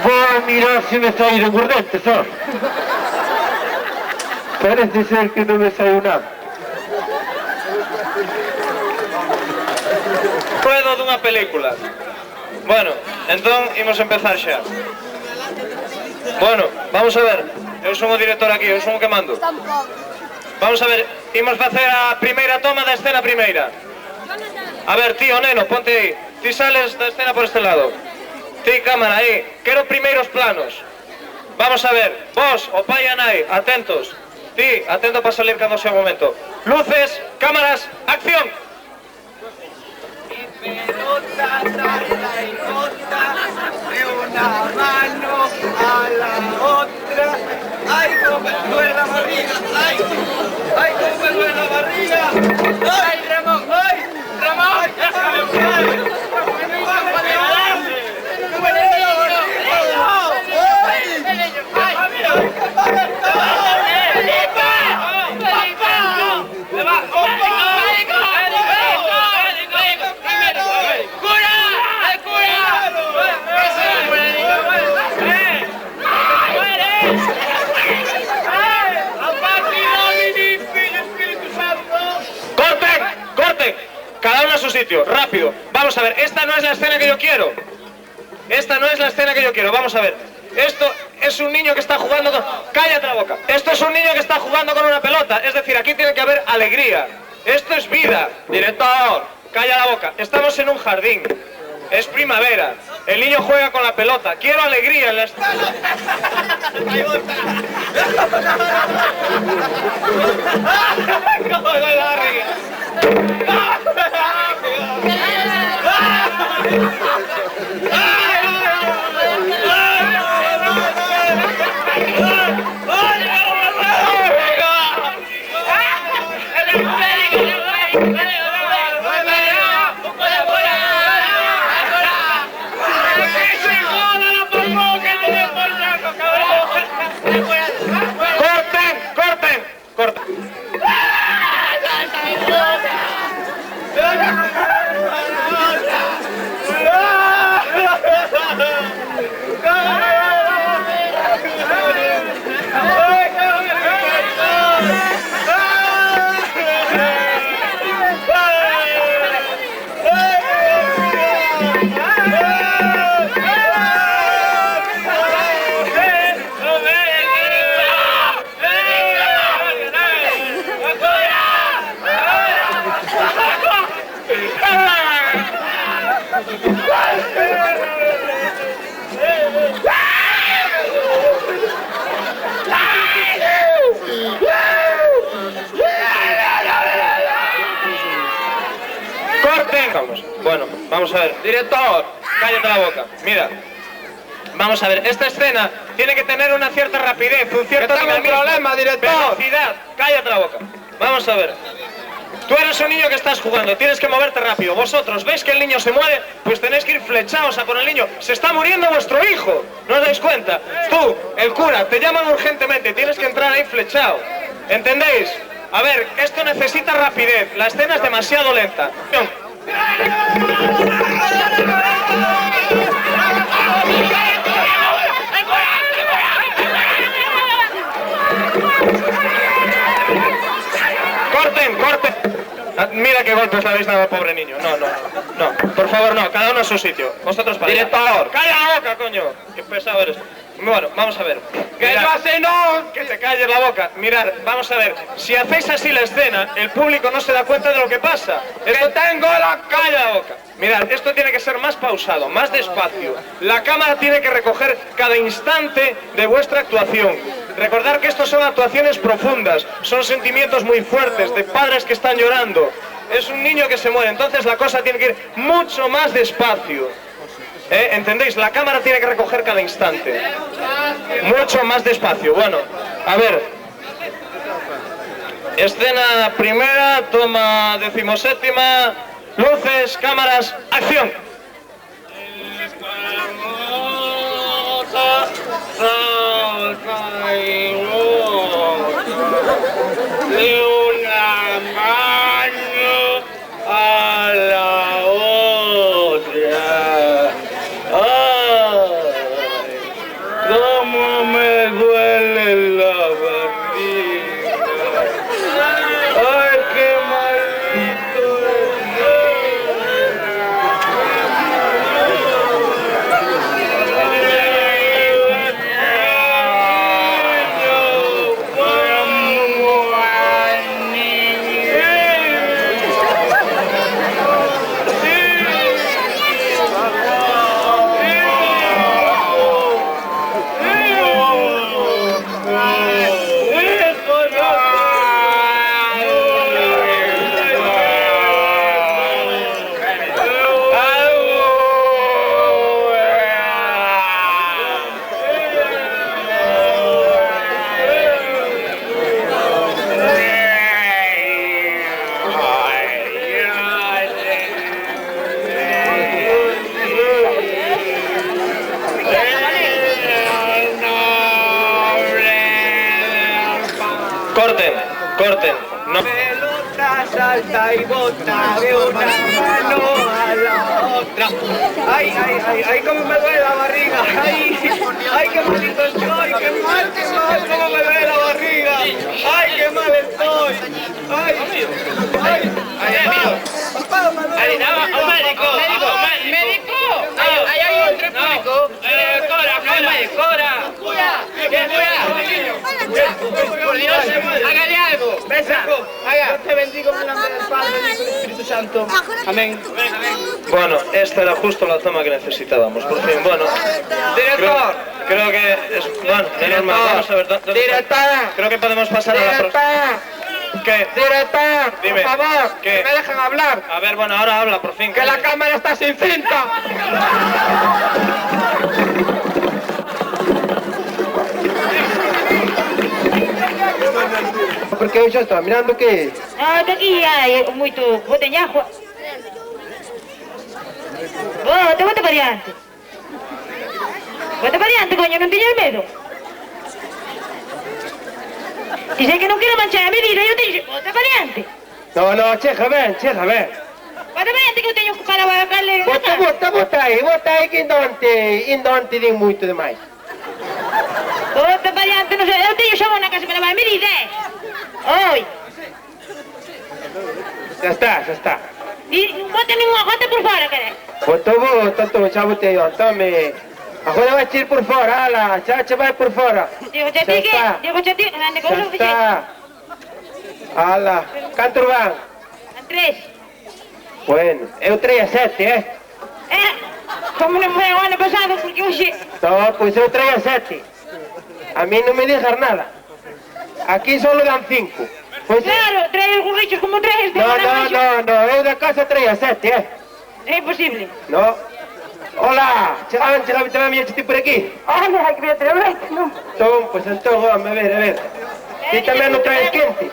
vou a mirar se me saíron os dentes, sabes? Parece ser que non me saiu nada. Ruedo dunha película. Bueno, entón imos empezar xa. Bueno, vamos a ver. Eu son o director aquí, eu son o que mando. Vamos a ver, imos facer a primeira toma da escena primeira. A ver, tío, neno, ponte aí. Ti sales da escena por este lado. Ti, cámara, aí. Quero primeiros planos. Vamos a ver, vos, o pai e a nai, atentos. Ti, atento para salir cando sea o momento. Luces, cámaras, acción. Pelota, tarda y nota, de una mano a la otra. ¡Ay, cómo me duele la barriga! ¡Ay, cómo me duele la barriga! ¡Ay, Ramón! ¡Ay, Ramón! Cada uno a su sitio, rápido. Vamos a ver, esta no es la escena que yo quiero. Esta no es la escena que yo quiero, vamos a ver. Esto es un niño que está jugando con... ¡Cállate la boca! Esto es un niño que está jugando con una pelota. Es decir, aquí tiene que haber alegría. Esto es vida. Director, calla la boca. Estamos en un jardín. Es primavera. El niño juega con la pelota. Quiero alegría en la escena. ¡Corten! Bueno, vamos a ver. Director, cállate la boca. Mira, vamos a ver. Esta escena tiene que tener una cierta rapidez, un cierto dinamismo, problema, director. Velocidad. Cállate la boca. Vamos a ver. Tú eres un niño que estás jugando, tienes que moverte rápido. Vosotros, ¿veis que el niño se mueve? Pues tenéis que ir flechados a por el niño. ¡Se está muriendo vuestro hijo! ¿No os dais cuenta? Tú, el cura, te llaman urgentemente, tienes que entrar ahí flechado. ¿Entendéis? A ver, esto necesita rapidez. La escena es demasiado lenta. ¡Corten! Mira qué golpes le habéis dado al pobre niño. No, por favor, no, cada uno a su sitio. Vosotros para allá. Director, calla la boca, coño. Qué pesado eres. Bueno, vamos a ver. ¡Que yo así no! ¡Que te calles la boca! Mirad, vamos a ver. Si hacéis así la escena, el público no se da cuenta de lo que pasa. Esto... ¡Que tengo la... ¡Calla la boca! Mirad, esto tiene que ser más pausado, más despacio. La cámara tiene que recoger cada instante de vuestra actuación. Recordad que estos son actuaciones profundas, son sentimientos muy fuertes, de padres que están llorando. es un niño que se muere, entonces la cosa tiene que ir mucho más despacio. ¿Entendéis? La cámara tiene que recoger cada instante. Mucho más despacio. Bueno, a ver. Escena primera, toma 17ª, luces, cámaras, acción. De una mano a la otra. ¡Ay! ¡Cómo me duele la barriga! ¡Ay, qué maldito Corten, no. Pelota salta y bota de una mano a la otra. Ay, ay, ay, ay, cómo me duele la barriga. Ay, ay, qué malito estoy, qué mal, cómo me duele la barriga. Ay, qué mal estoy. Ay, ay, papá, me duele. Un médico, médico. Hay un tripúblico. Cora. Por Dios, hágale algo. Besa. Haga. Yo te bendigo en el nombre del Padre, del Hijo y del Espíritu Santo. Amén. Bueno, esta era justo la toma que necesitábamos. Por fin, bueno. Director. Creo que es... Bueno, normal. Vamos a ver. Director. Creo que podemos pasar a la próxima. ¿Qué? Director, dime. Por favor, ¿qué? Que me dejen hablar. A ver, bueno, ahora habla, por fin. Que la cámara está sin cinta. Porque eu xa estaba mirando que... Aquí hai moito boteñajo. Bota para diante. Bota para diante, coño, non tiñas medo. Dixen que non quero manchar a medida, eu teño... Bota para diante. No, cheja ben. Bota para diante que eu teño que para a calera. Bota aí que indonte din moito demais. Bota para diante, non sei, eu teño xabón na casa para lavar a medida, Oi. Xa está. Bota ninguna gota por fora, quere. Bota, xa botei, tome. Agora vai ir por fora, ala, xa che vai por fora. Digo xa ti, ande con xa está. Ala, canto van? 3. Bueno, eu 3-7, Como non foi o ano pasado, porque hoxe... No, pois eu 3-7. A mí non me dejas nada. Aquí solo dan 5. Pois... Claro, trae os gurrichos como traes. No, eu da casa 3-7, É imposible. No. Hola, chegaban a miña chiti por aquí. Hola, criatura, no. Entón, a ver. Ti tamén non traes quente?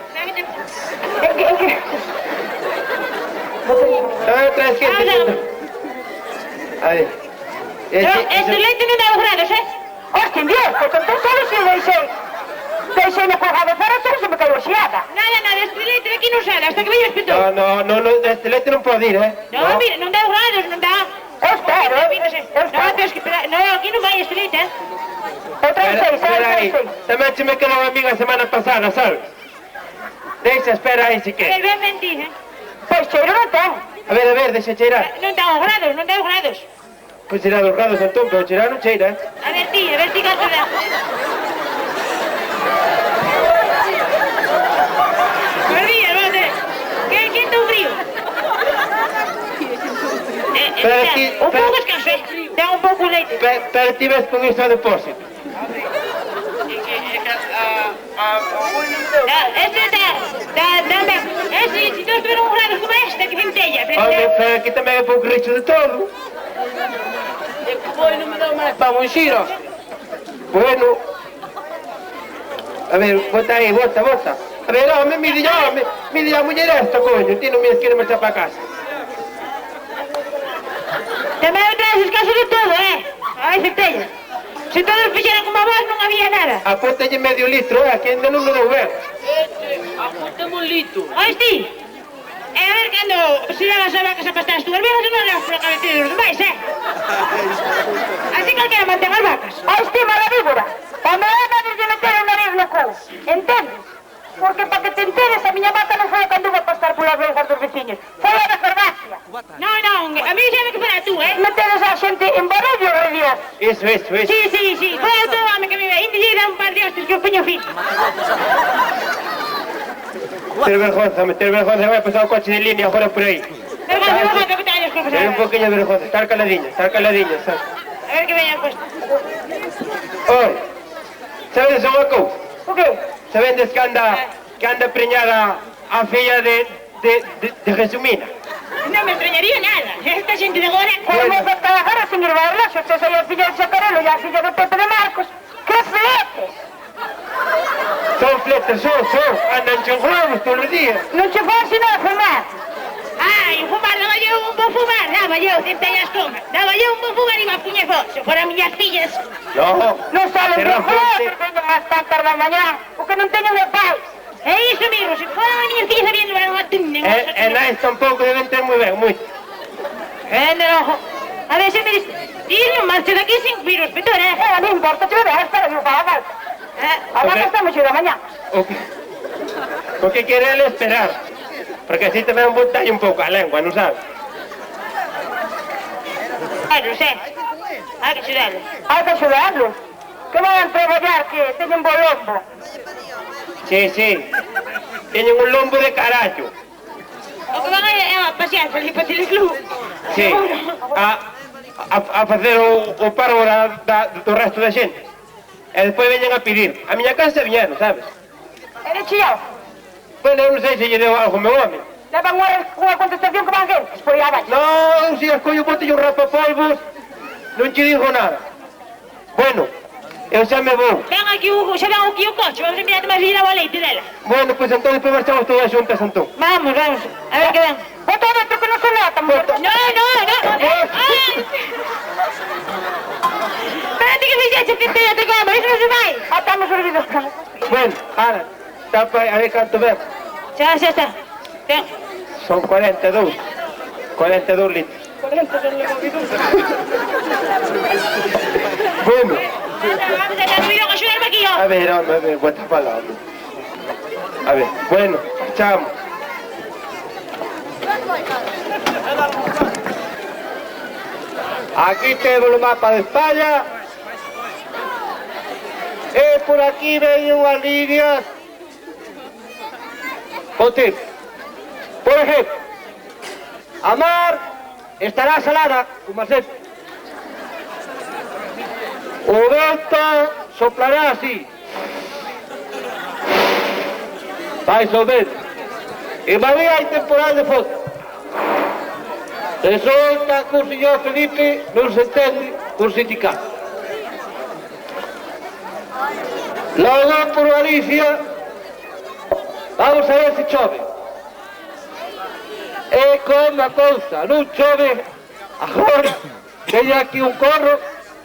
Tamén non traes quente? A ver. Este leite non dá os grados, Hostia, Dios, porque entón solo se deixei na colgada fora, todo se me caiu a xiada. Nada, este leite de aquí non sale, hasta que veña o espetor. No, este leite non pode ir, No, mira, non dá os grados, non dá. Eu espero, No, tens que esperar. No, aquí non vai este leite, Eu traio 6, Tamén che me quedou a amiga a semana pasada, sabes? Espera aí, si que. Ben mentir, Pois cheiro non ten. A ver, deixa cheirar. Non dá os grados, Pois cheirar os grados, entón, pero cheirar non cheira, A ver ti, canto dá. María, vale. Que está un frío? Un pouco escaso, Ten un pouco leite. Pero ti ves con iso a depósito. Si todos tuvieron un grado como este, que centella. Hombre, pero aquí tamén é pouco rico de todo. Foi, non me deu máis pa un xiro. Bueno. A ver, bota aí, bota. A ver, home, mire a muller esta, coño. Ti non me quere marchar para casa. Tamén me traes caso de todo, Ai, centella. Se todos fixeran como vos, non había nada. Apóntalle medio litro, que ainda non o dou ben. Apuntame un litro. Ois ti? A ver cando se lavas a vacas a pastar as túas viejas e non lavas pola cabeceira dos demais, Así calquera mantén as vacas. Ois ti, mala víbora, o me andes de meter o nariz no cu, entendes? Porque para que te enteres, a miña vaca non foi a cando iba a pastar polas vegas dos veciños, foi a da farmacia. Non, a mí xa me que fuera tú, Metedes a xente en barullo, de Dios. Eso. Sí, foi outro home que me ve, inde lle dar un par de hostes que o poño fin. Ter vergonza, vai pasar o coche de línea agora por aí. Vergonza, que te hallas con Ter un poquinho de vergonza, estar caladiña, sabes? A ver que veña puesto. Oi, sabedes unha cousa? O que? Sabedes que anda preñada a filla de Jesumina? Non me extrañaría nada. Esta xente de agora... Como me falta agora, señor Barlas, usted soy a filla de Chacarelo e a filla de Pepe de Marcos. Que fletes! Son fletes, andan chonglobos todos os días. Non che faz sino a fumar. Ai, fumar, daba yo un bon fumar, centellas comas. Daba yo un bon fumar e iba a puñer fo. Se fueran miñas fillas... Non salen de juego, que teñen as tantas da mañá, o que non teñen de pais. É iso mesmo, se fueran miñas fillas habían levar un atún. E nais tampouco deben ter moi ben, moito. A ver, se me dices... Ti non marcho daqui sin virus, Petor, Non importa, che veas, pero non para mal. A vaca está moi da mañá. O que quere ele esperar. Porque así tamén botalle un pouco a lengua, non sabes? Non sei. Hai que axudarle. Hai que axudarlo. Que van traballar, que teñen bo lombo. Sí. Teñen un lombo de carallo. O que van a pasear por ali para Teleclub. Sí. A facer o paro do resto da xente. E despois veñen a pedir. A miña casa viñeron, sabes? Ele chillao. Bueno, non sei se lle deu algo meu home. Levan unha contestación que van gentes por aí abaixo. Non, se as collo bote un rapapolvos, non che digo nada. Bueno, eu xa me vou. Ven aquí, Hugo, xa ven aquí o coche, vamos a mirar máis ir a boleite dela. Bueno, pois entón despois marchamos todas xuntas, entón. Vamos, a ver que ven. Bota dentro que non se nota, muerto. No. Espérate que fixeche que te como, iso non se vai. Estamos olvidos. Bueno, ahora, tapa a ver canto ven. Xa está. Ten. Son 42 litros. 40 son levavidus. Bueno. Vamos a ter que axudarme aquí, A ver, home, bota para lá. A ver, bueno, chamo. Aquí temos o mapa de España. E por aquí ven unhas líneas. Por ejemplo, a mar estará salada, como sempre. O vento soplará así. Vai chover. En Madrid hai temporal de foto. Resulta que o señor Felipe non se entende con sindicato. Logo por Galicia, vamos a ver se chove. E como a cousa non chove, agora teño aquí un corro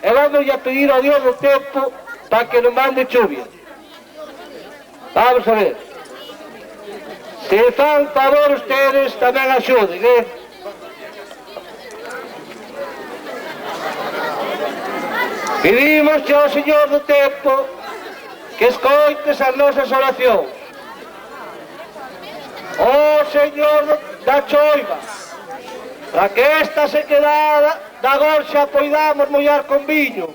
e vamos a pedir ao Dios do tempo para que non mande chuvia. Vamos a ver. Se fan favor ustedes tamén axuden, Pedimos ao Señor do tempo que escoites as nosas oracións. Ó Señor da choiva, para que esta sequedad da gorxa poidamos mollar con viño.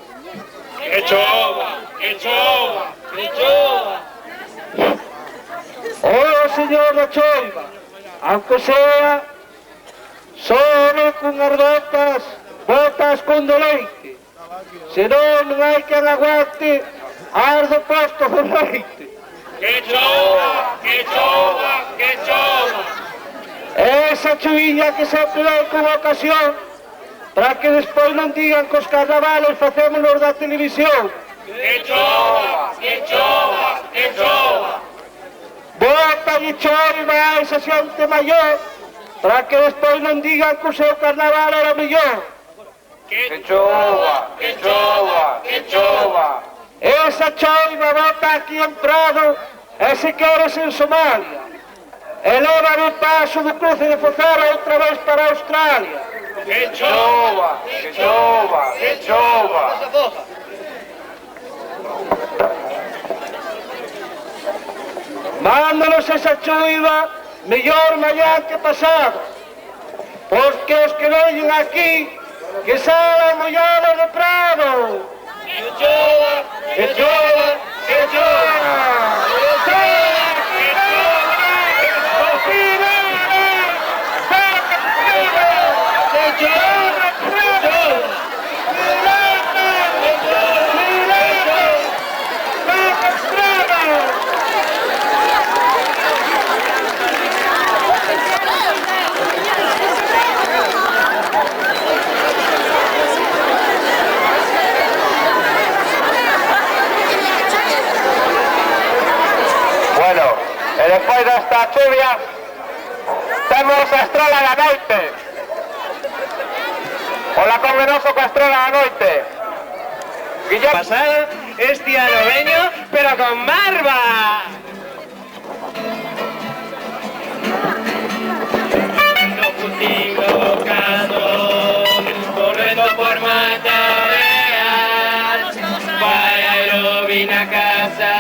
Que chova, que chova, que chova. Ó Señor da choiva, aunque sea solo cunhas botas con doleite, senón non hai que aguante as do posto do leite. Que chova, que chova, que chova. Esa chuviña que sempre dá con ocasión para que despois non digan que os carnavales facémonos da televisión. Que chova, que chova, que chova. Bota e choiva a esa xente maior para que despois non digan que o seu carnaval era mellor. Que chova, que chova, que chova. Esa choiva bota aquí en Prado e se queres en Somalia. Eleva o paso do cruce de Fozara outra vez para Australia. Que chova, que chova, que chova. Mándanos esa choiva mellor mañá que pasado, porque os que veñen aquí que salan mollados de Prado. Que chova, que chova, que chova. Bueno, e despois desta chuvia temos a estrela da noite. Ola con Venoso coa estrela da noite. Pasado este ano veño, pero con barba. No fustigo bocado, correndo por matareas, vai a aerobina a casa.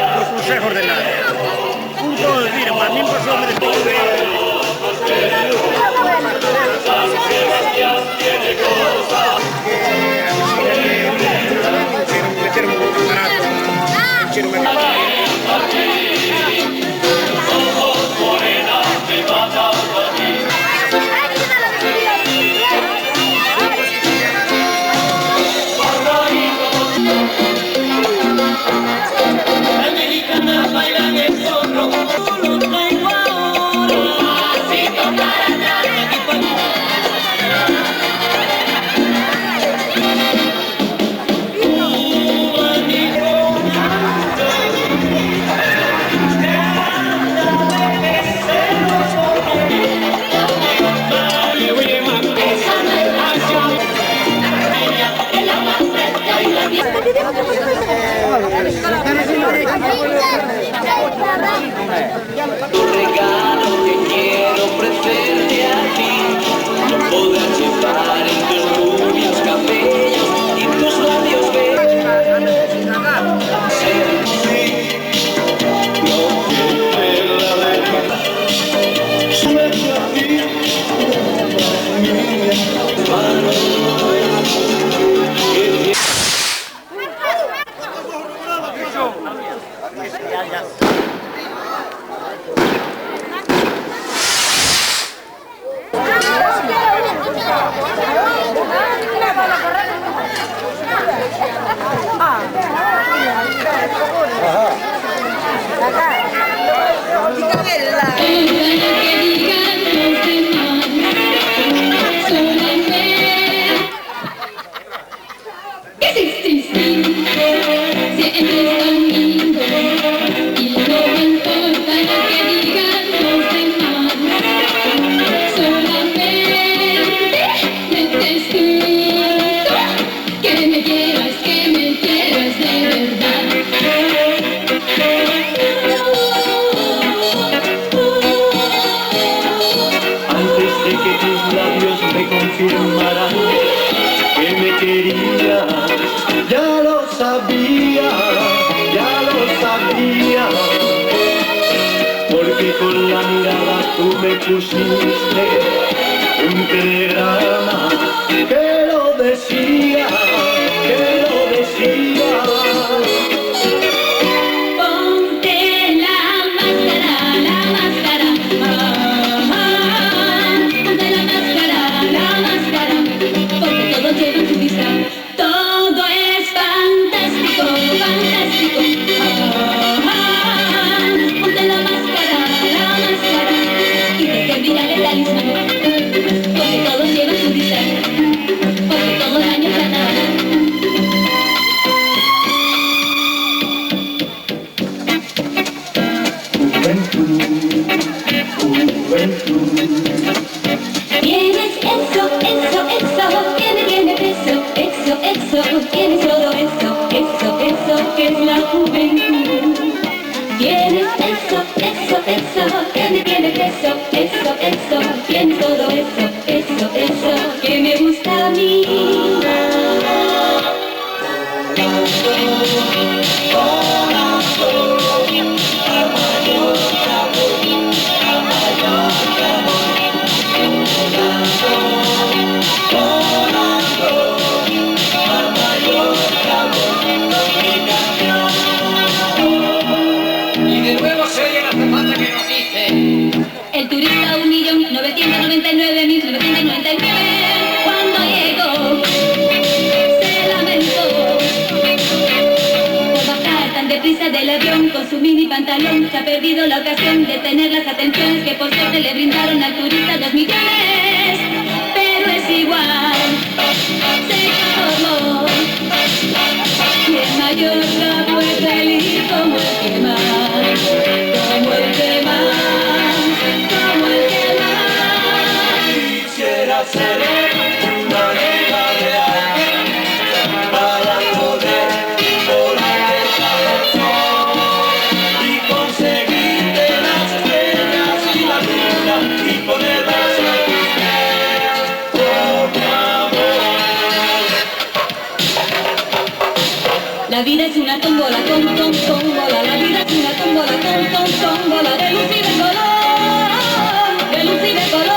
Por consejos de nadie. Un todo decir, a mí pasó me descubre. Tu regalo que quiero ofrecerte a ti, no poder llevar en tus rubios cabellos y tus labios bellos. Es instinto, si eres conmigo y confirmarán que me querías. Ya lo sabía, porque con la mirada tú me pusiste un telegrama que lo decía, Ponte la máscara, ponte la máscara, porque todos llevan su disfraz, todo es fantástico, ponte la máscara, y deja mirar el talismán, porque todos llevan su disfraz, porque todo daño es carnaval. Tienes eso, tiene peso, tienes todo eso que es la juventud. Tienes eso, tiene peso, tienes todo eso que me gusta a mí. Y de nuevo se oye la zapata que nos dice: El turista 1.999.999 cuando llegó se lamentó por bajar tan deprisa del avión con su mini pantalón. Se ha perdido la ocasión de tener las atenciones que por suerte le brindaron al turista 2 millones, pero es igual, se acabó. Y en Mallorca fue feliz como el que más, como el que más, como el que más. Quisiera ser una amiga de alguien para poder volar el sol y conseguirte las estrellas y la luna y ponerlas a tus pies, oh mi amor. La vida es una tómbola, tómbola. La vida es una tómbola, tómbola. De luz y de color.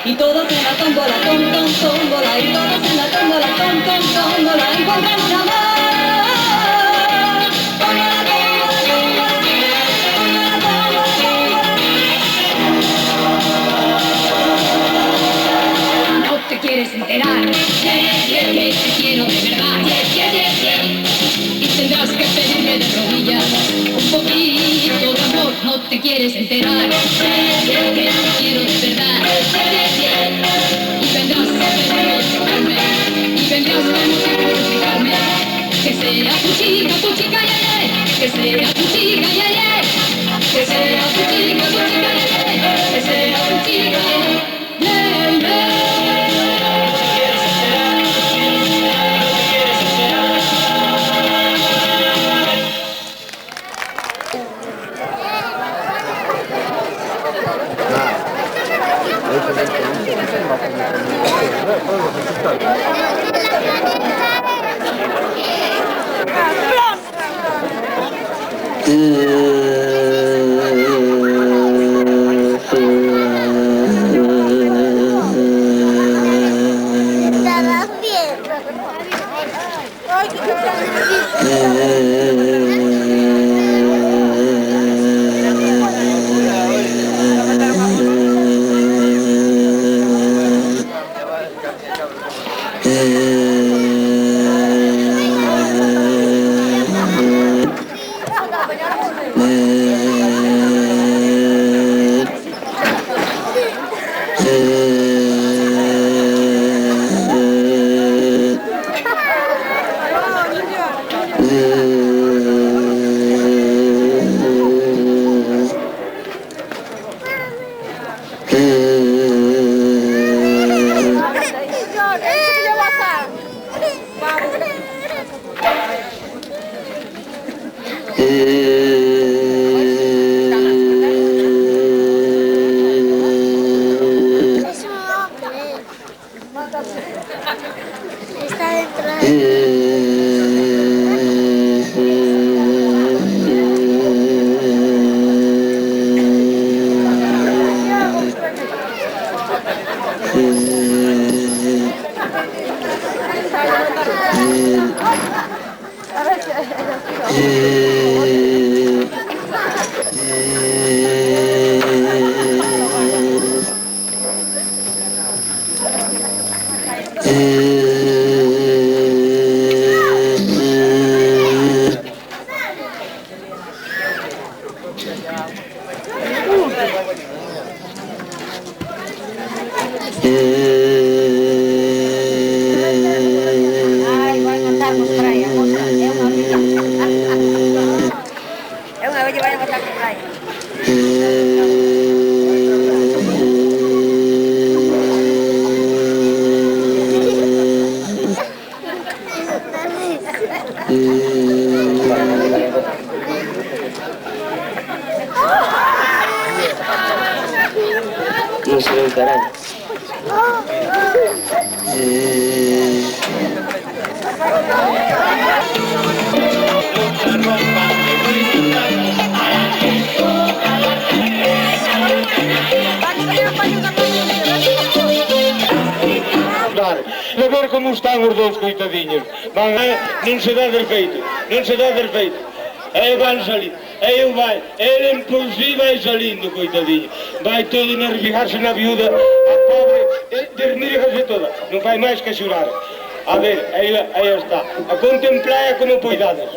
Y todos en la tómbola, tómbola. Y todos en la tómbola, tómbola. Encontramos amor. Tómbola, tómbola, tómbola. No te quieres enterar que te quiero de verdad. Y tendrás que pedirme de rodillas un poquito de amor. No te quieres enterar que te quiero de verdad. Y vendrás a pedirme tocarme, y vendrás como si fuera explicarme que sea tu chica, ya, ya. Que sea tu chica, ya, ya. Que sea tu chica, ya, ya. Que sea tu chica, ya, ya. Non se ve il caralho. A ver como están os dous coitadiños. Van, non se dá del feito, non se dá del feito. Van salir, eu vai, ele por si vai salindo, coitadiño. Vai todo nerviarse na viuda, a pobre, desnírgase toda, non fai máis que xorar. A ver, aí está, a contemplar como poidades.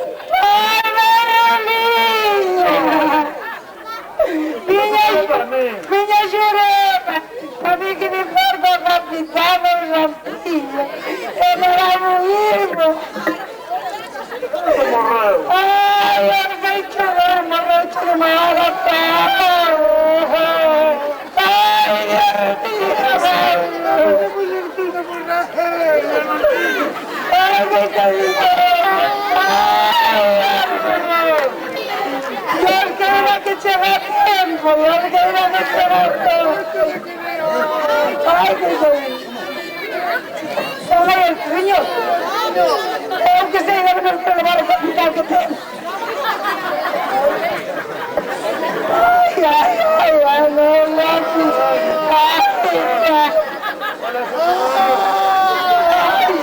Miña xurema, a mí que me importa o capitán ou rampilla, e non vai morirmo. Ai, eu vai chorar, morreu de uma hora Dios quiera que se va tiempo, Dios quiera que se va tiempo. Ay, qué bonito. Hola, el señor. Aunque se debe no levar el capital que tengo. Ay, ay, ay, ay, no, no, ay,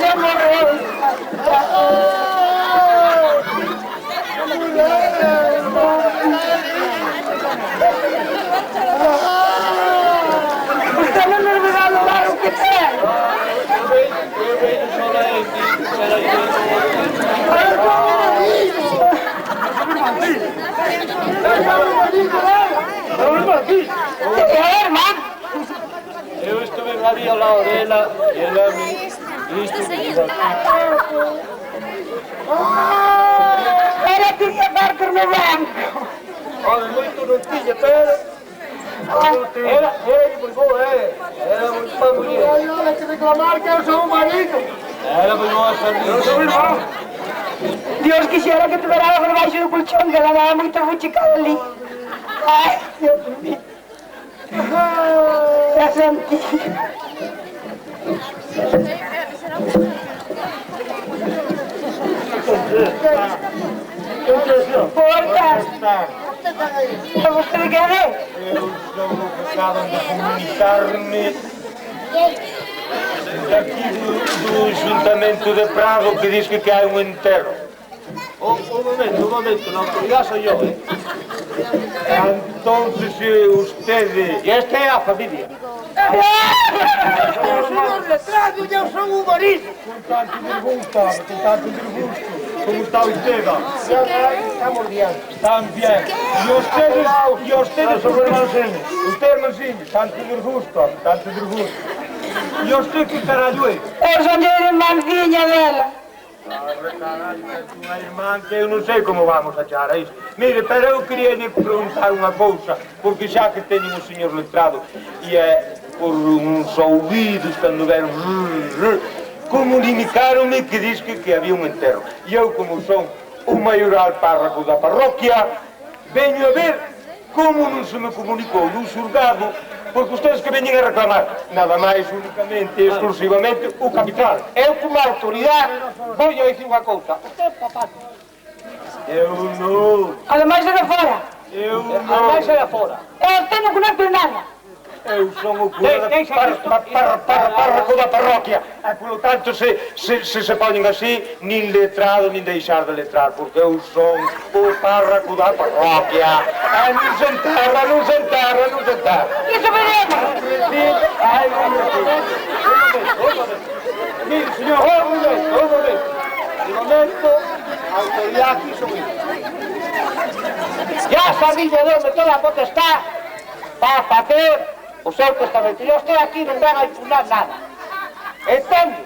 ya morreu. Usted no me regala nada que sea. Eu estuve ali a la orella e ela me Era tinha barco no banco. Olha, muito não tinha, pera. Era que brigou, era muito para mulher. Olha, que reclamar que eu sou o marido. Era brigou a salir. Eu sou o irmão. Deus quisiera que tuviera algo debaixo do colchão, que ela dava muito buchicada ali. Ai, Deus mío. Já senti. Porta! Você me quer ver? Eu sou acabam de comunicar-me daqui do Juntamento de Prado que diz que há um enterro. Un momento, la autoridad soy yo, Entonces usted... Y esta es la familia. Eu sou um letrado e eu sou um humorista. Com tanto disgusto, como está usted? Estamos bien. Están bien. Y ustedes son hermancinhos. Usted hermancinhos, tanto disgusto. E usted que caralho é? Eu sou a irmãzinha dela. Caralho, é uma irmã que eu não sei como vamos achar isto. Mire, pero eu queria lhe perguntar uma coisa, porque já que tenho um senhor letrado e é por uns ouvidos, quando vieram, comunicaram-me que diz que havia um enterro. E eu, como sou o maioral párroco da paróquia, venho a ver como não se me comunicou do xulgado, porque ustedes que veñen a reclamar, nada máis, únicamente, exclusivamente, o capital. Eu, como autoridade, vou a dicir unha cousa. Usted, papá. Eu non. Ademais é de fora. Eu non. Ademais é de fora. Eu tenho que non ter nada. Eu son o cura párroco da parroquia. E, polo tanto, se poñen así, nin letrado, nin deixar de letrar, porque eu son o párroco da parroquia. E non se enterra, non se enterra, non se enterra. Iso veremos. Ai, un mire, señor, un momento. De momento, a autoridade aquí son eu. Ya sabía donde toda a potestad para facer o seu testamento. Eu estou aquí, non van a impugnar nada. Entende?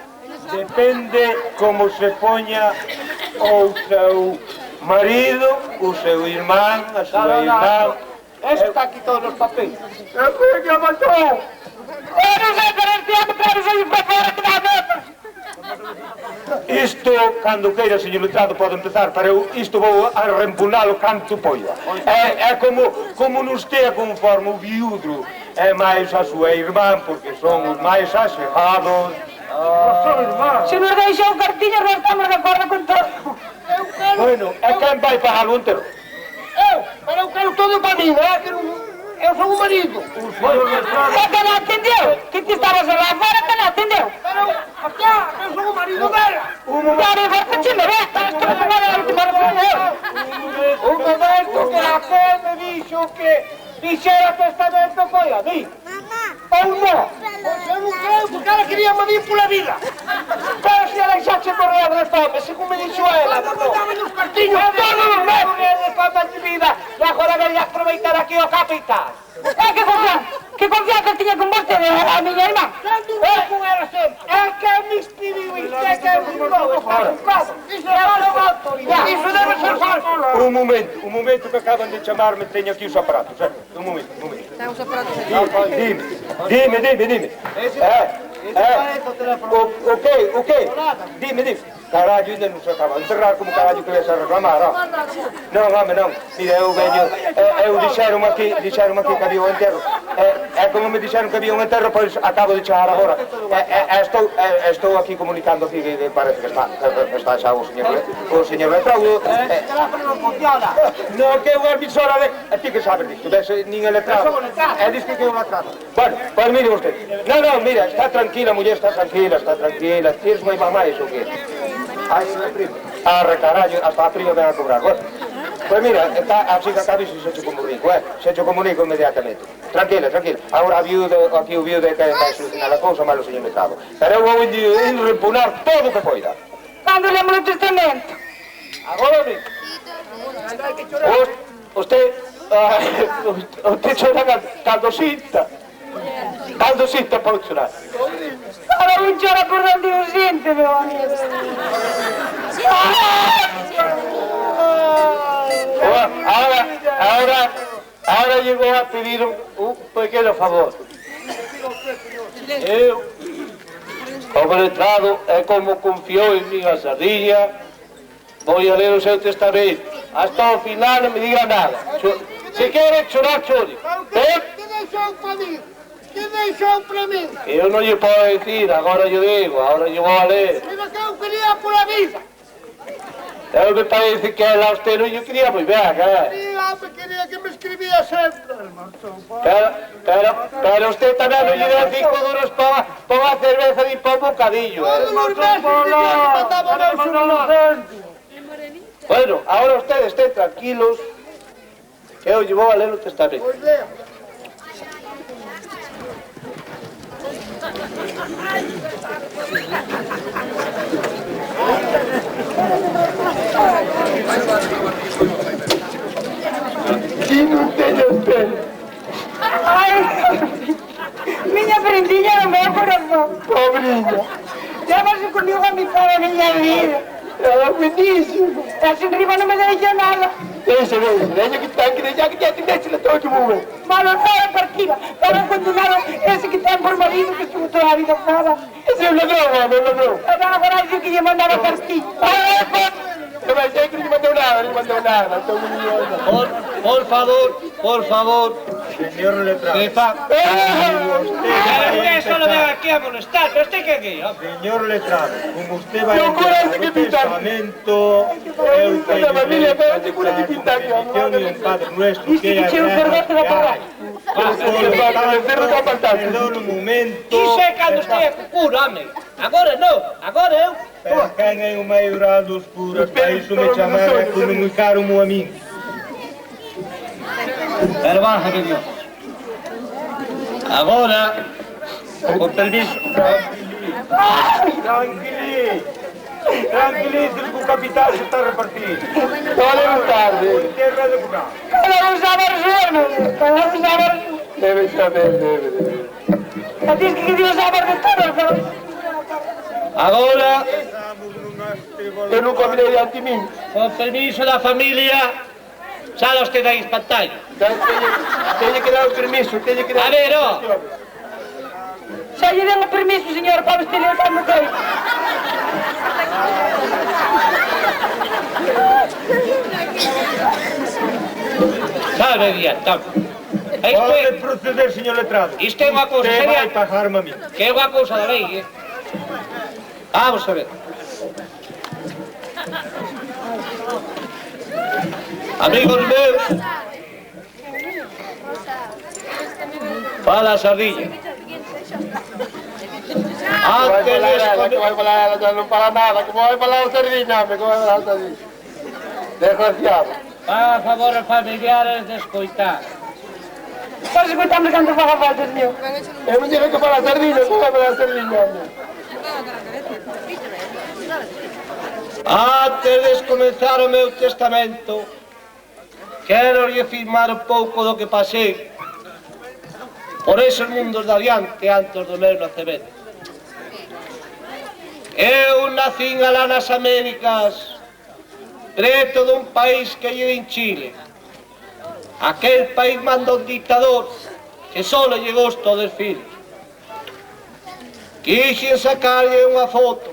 Depende como se poña o seu marido, o seu irmán, a súa irmán. Eso está aquí todos os papeles. Eu creo que matou. Eu non sei, pero este ano claro soy un pecador que dá medo. Isto, cando queira, señor letrado, pode empezar, pero isto vou a reempulalo canto poida. É como non estea conforme o viúdo e máis a súa irmán, porque son os máis achegados. Se nos deixa un cartiño, non estamos de acordo con todo. Bueno, e quen vai pagar o entero? Pero eu quero todo para mí, eu son o marido. Xa que non atendeu, que ti estabas lá fora que non atendeu. Pero, hostia, eu son o marido dela. Claro, porque che me ves, isto non é a última vez. Un momento que a fe me dixo que fixera testamento foi a mí. Ou non? Pois eu non creo, porque ela quería a mí pola vida. Pero se ela xa che morreu de fome, según me dixo ela. Como daban os cartiños todos os meses. Morreu de fome de vida, e agora veña a aproveitar aquí o capitán. Que confianza tiña con vostede, a miña irmá. Con ela sempre. É que me escribiu isto, é que me logo juzgado. Iso é a autoridade. Iso debe ser falso. Un momento que acaban de chamarme, teño aquí os aparatos, un momento. Ten os aparatos aquí. Dime. O qué? Dime. Carallo, ainda non se acaba. Encerrar como carallo que vais a reclamar, ó. Non, home, non. Mira, eu veño, eu dixeron aquí que había un enterro. E como me dixeron que había un enterro, pois acabo de chegar agora. Estou aquí comunicando aquí que parece que está xa o señor letrado. O teléfono non funciona. Non, que é unha emisora de... A ti que sabes disto, ves, nin el letrado. É disto que é un letrado. Bueno, pois mire usted. Non, mira, está tranquila, muller, está tranquila. Tienes moi mamais o que? Ai, a prima. Arre, carallo, hasta a prima ven a cobrar. Bueno, pues mira, está así que acabes e se comunico, se te comunico inmediatamente. Tranquila. Agora aquí o viudo é que vai solucionar a cousa, malo señor letrado. Pero eu vou ir repunar todo o que poida. Cando lemos o testamento? Agora mismo. Usted chora cando sinta pode chorar. Ahora un chora por donde o siente, meu amigo. Ahora llegou a pedir un pequeno favor. Eu, como letrado, e como confiou en min a Sardiña, vou a ler o seu testamento. Hasta o final non me diga nada. Se quere chorar, chore. Que deixou para mí? Que deixou para mí? Eu non lle podo decir, agora lle digo, agora lle vou a ler. Pero que eu quería pola vida. Eu me parece que ela usted non lle quería moi ben, Quería que me escribía sempre. Pero usted tamén non lle deu 5 duros para unha cerveza ni para un bocadillo. Todos os meses dicía que mandaba Bueno, ahora ustedes estén tranquilos, que eu lle vou a ler o testamento. Pois lea. Que non teño pelo. Ai, miña prendilla no meu corazón. Pobrinha. Llévase conmigo a mi toda a miña vida. Ela me dixo. E sin riba non me deixa nada. Deixa que está que deixa que te deixa todo o mundo. Malo sabe partida. Para condenado ese que ten por marido que estuvo toda a vida fora. Ese é o ladrón. E agora dice que lle mandaba cartilla. Eu vai ser que non me mandou nada. Por favor, Señor letrado. Que fa... Pero usted solo ven aquí a molestar, pero usted que aquí, Señor letrado, como usted va a Yo cura ese entrar que no pintar. testamento, eu teño La familia, pero ese cura que pintar. bendición y un Padre nuestro Dice que che un ferrote da pagar. Perdón un momento. Iso é cando estea co cura, home. Agora non, agora eu. Pero quen é o maioral dos curas, para iso me chamara e comunicaron a min. Pero baja de Dios. Agora, con permiso. Tranquilízate que o capital se está repartindo. Buenas tardes. Terra de curar. Podemos saber sueno, podemos saber... Debe saber, debe. A ti es que querías saber de todo, pero... Agora, Eu non combinei ante min. con permiso da familia, xa os que dais pantalla. Teñe que dar o permiso, teñe que dar... A ver, ó. Xa lle den o permiso, señor, para vestir el cambio que hai. Sabe bien, toma. Pode proceder, señor letrado. Isto é unha cousa Usted seria. vai pagarme a mí. Que é unha cousa da lei, Vamos a ver. Amigos meus, fala a sardilla. Antes de vai falar, non para nada, como vai falar o sardinha, como vai falar o sardinha. Desgraciado. a favor aos familiares de escoitar. Estás escuchando cando faga falta, señor. Eu non digo que para a sardinha, como vai falar o sardinha. Antes de comenzar o meu testamento, quero lle firmar un pouco do que pasei por esos mundos de adiante antes do meu nacemento. Eu nacín alá nas Américas, preto dun país que lle din Chile. Aquel país manda un dictador que solo lle gosto dos filhos. Quixen sacarlle unha foto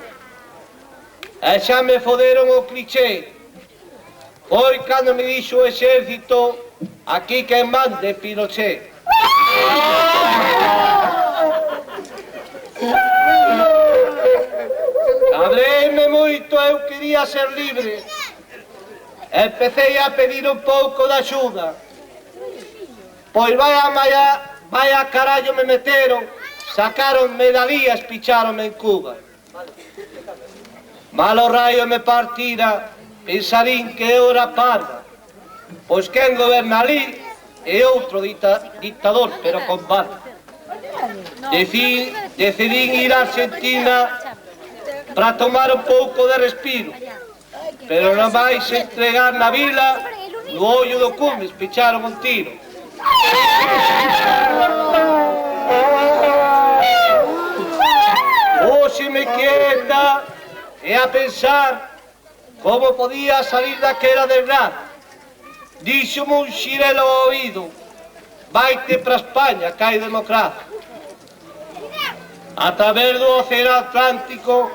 e xa me foderon o cliché. Foi cando me dixo o exército, aquí quen mande Pinochet. Cabreime moito, eu quería ser libre. Empecé a pedir un pouco de axuda. Pois vaya carallo me meteron, sacaron medalías, picháronme en Cuba. Malo raio me partira, pensarín que eu era parda. Pois quen goberna ali é outro dictador, pero con barba. Decidín ir a Argentina para tomar un pouco de respiro, pero non vais entregar na vila, no ollo do Cumes, picharon un tiro. Hoxe me quieta e a pensar como podía salir daquela desgracia. Díxome un xirelo ao oído, vaite para España, que hai democracia. A través do Océano Atlántico,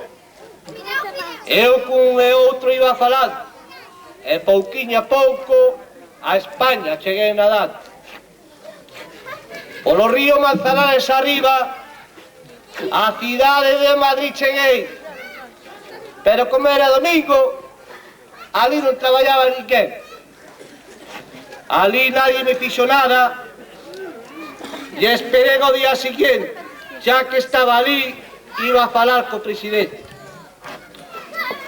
eu cun e outro iba falando, e pouquiño a pouco a España cheguei nadando. Polo río Manzanares arriba, a cidade de Madrid cheguei, pero como era domingo, ali non traballaba ninguén. Ali nadie me fixo nada e esperei o día siguiente, xa que estaba ali, iba a falar co presidente.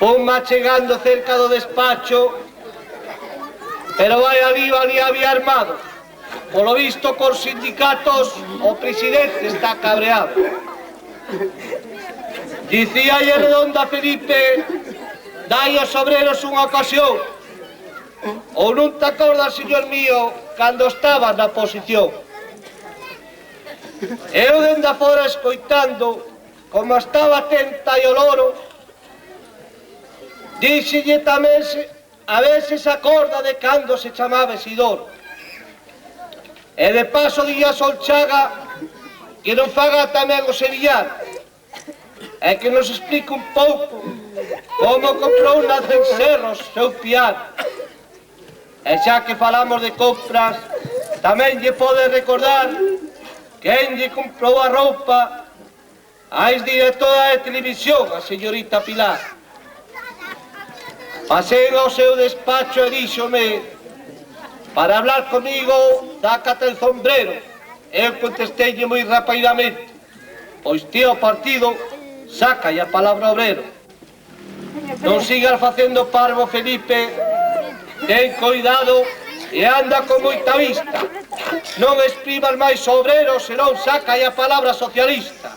Ponma chegando cerca do despacho, pero vai ali había armado. Polo visto cos sindicatos, o presidente está cabreado. Dicíalle Redonda Felipe, dai aos obreros unha ocasión. Ou non te acordas, señor mío, cando estabas na oposición. Eu dende afora escoitando, como estaba atenta e o loro, díxelle tamén a ver se se acorda de cando se chamaba Isidoro. E de paso día Solchaga que non faga tamén o sevillano, e que nos explique un pouco como comprou nas Cencerros seu piano. E xa que falamos de compras, Tamén lle pode recordar quen lle comprou a roupa a exdirectora de televisión, a señorita Pilar. Pasei ao seu despacho e díxome para hablar comigo, sácate el sombrero. Eu contesteille moi rapaidamente, pois tío partido, saca a palabra obrero. Non sigas facendo parvo, Felipe, ten cuidado e anda con moita vista. Non exprimas máis obrero, senón saca a palabra socialista.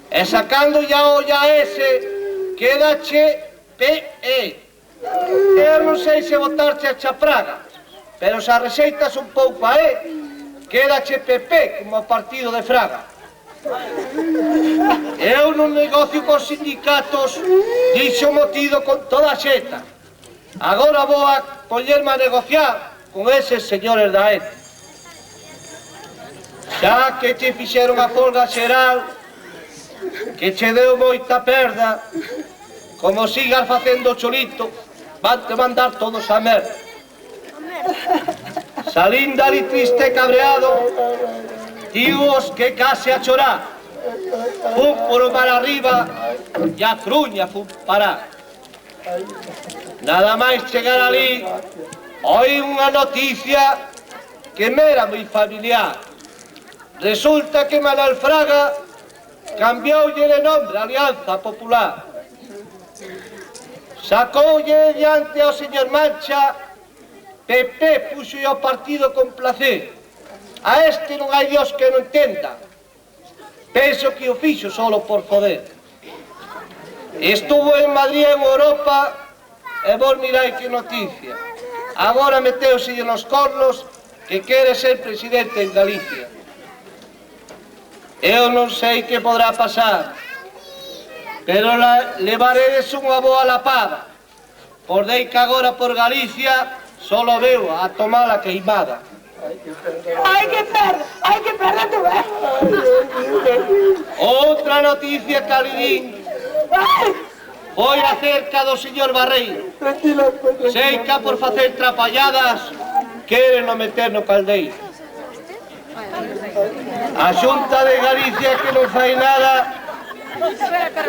E sacando ya olla ese, quédache PE. Eu non sei se botarche a chafraga, pero se rexeitas un pouco a E, quédache PP como partido de Fraga. Eu non negocio con sindicatos, dixo motido con toda a xeta. Agora vou a collerme a negociar con eses señores da ETA. Xa que che fixeron a folga xeral, que che deu moita perda, como sigas facendo cholito, van te mandar todos a merda. Salín dali triste e cabreado, tíos que case a chorar. Fun por o mar arriba e a Cruña fun parar. Nada máis chegar ali, oí unha noticia que me era moi familiar. Resulta que Manuel Fraga cambioulle de nombre a Alianza Popular. Sacoulle diante ao señor Mancha, PP puxo o partido con placer. A este non hai Dios que non entenda. Penso que o fixo solo por poder. Estuvo en Madrid, en Europa, e vos mirai que noticia. Agora meteuselle nos cornos que quere ser presidente en Galicia. Eu non sei que podrá pasar, pero levaredes unha boa lapada. Por dei que agora por Galicia solo veo a tomala queimada. Hai que perder tu, Outra noticia, Calidín, foi acerca do señor Barreiro. Sei que por facer trapalladas queren no meter no caldeiro. A Xunta de Galicia que non fai nada,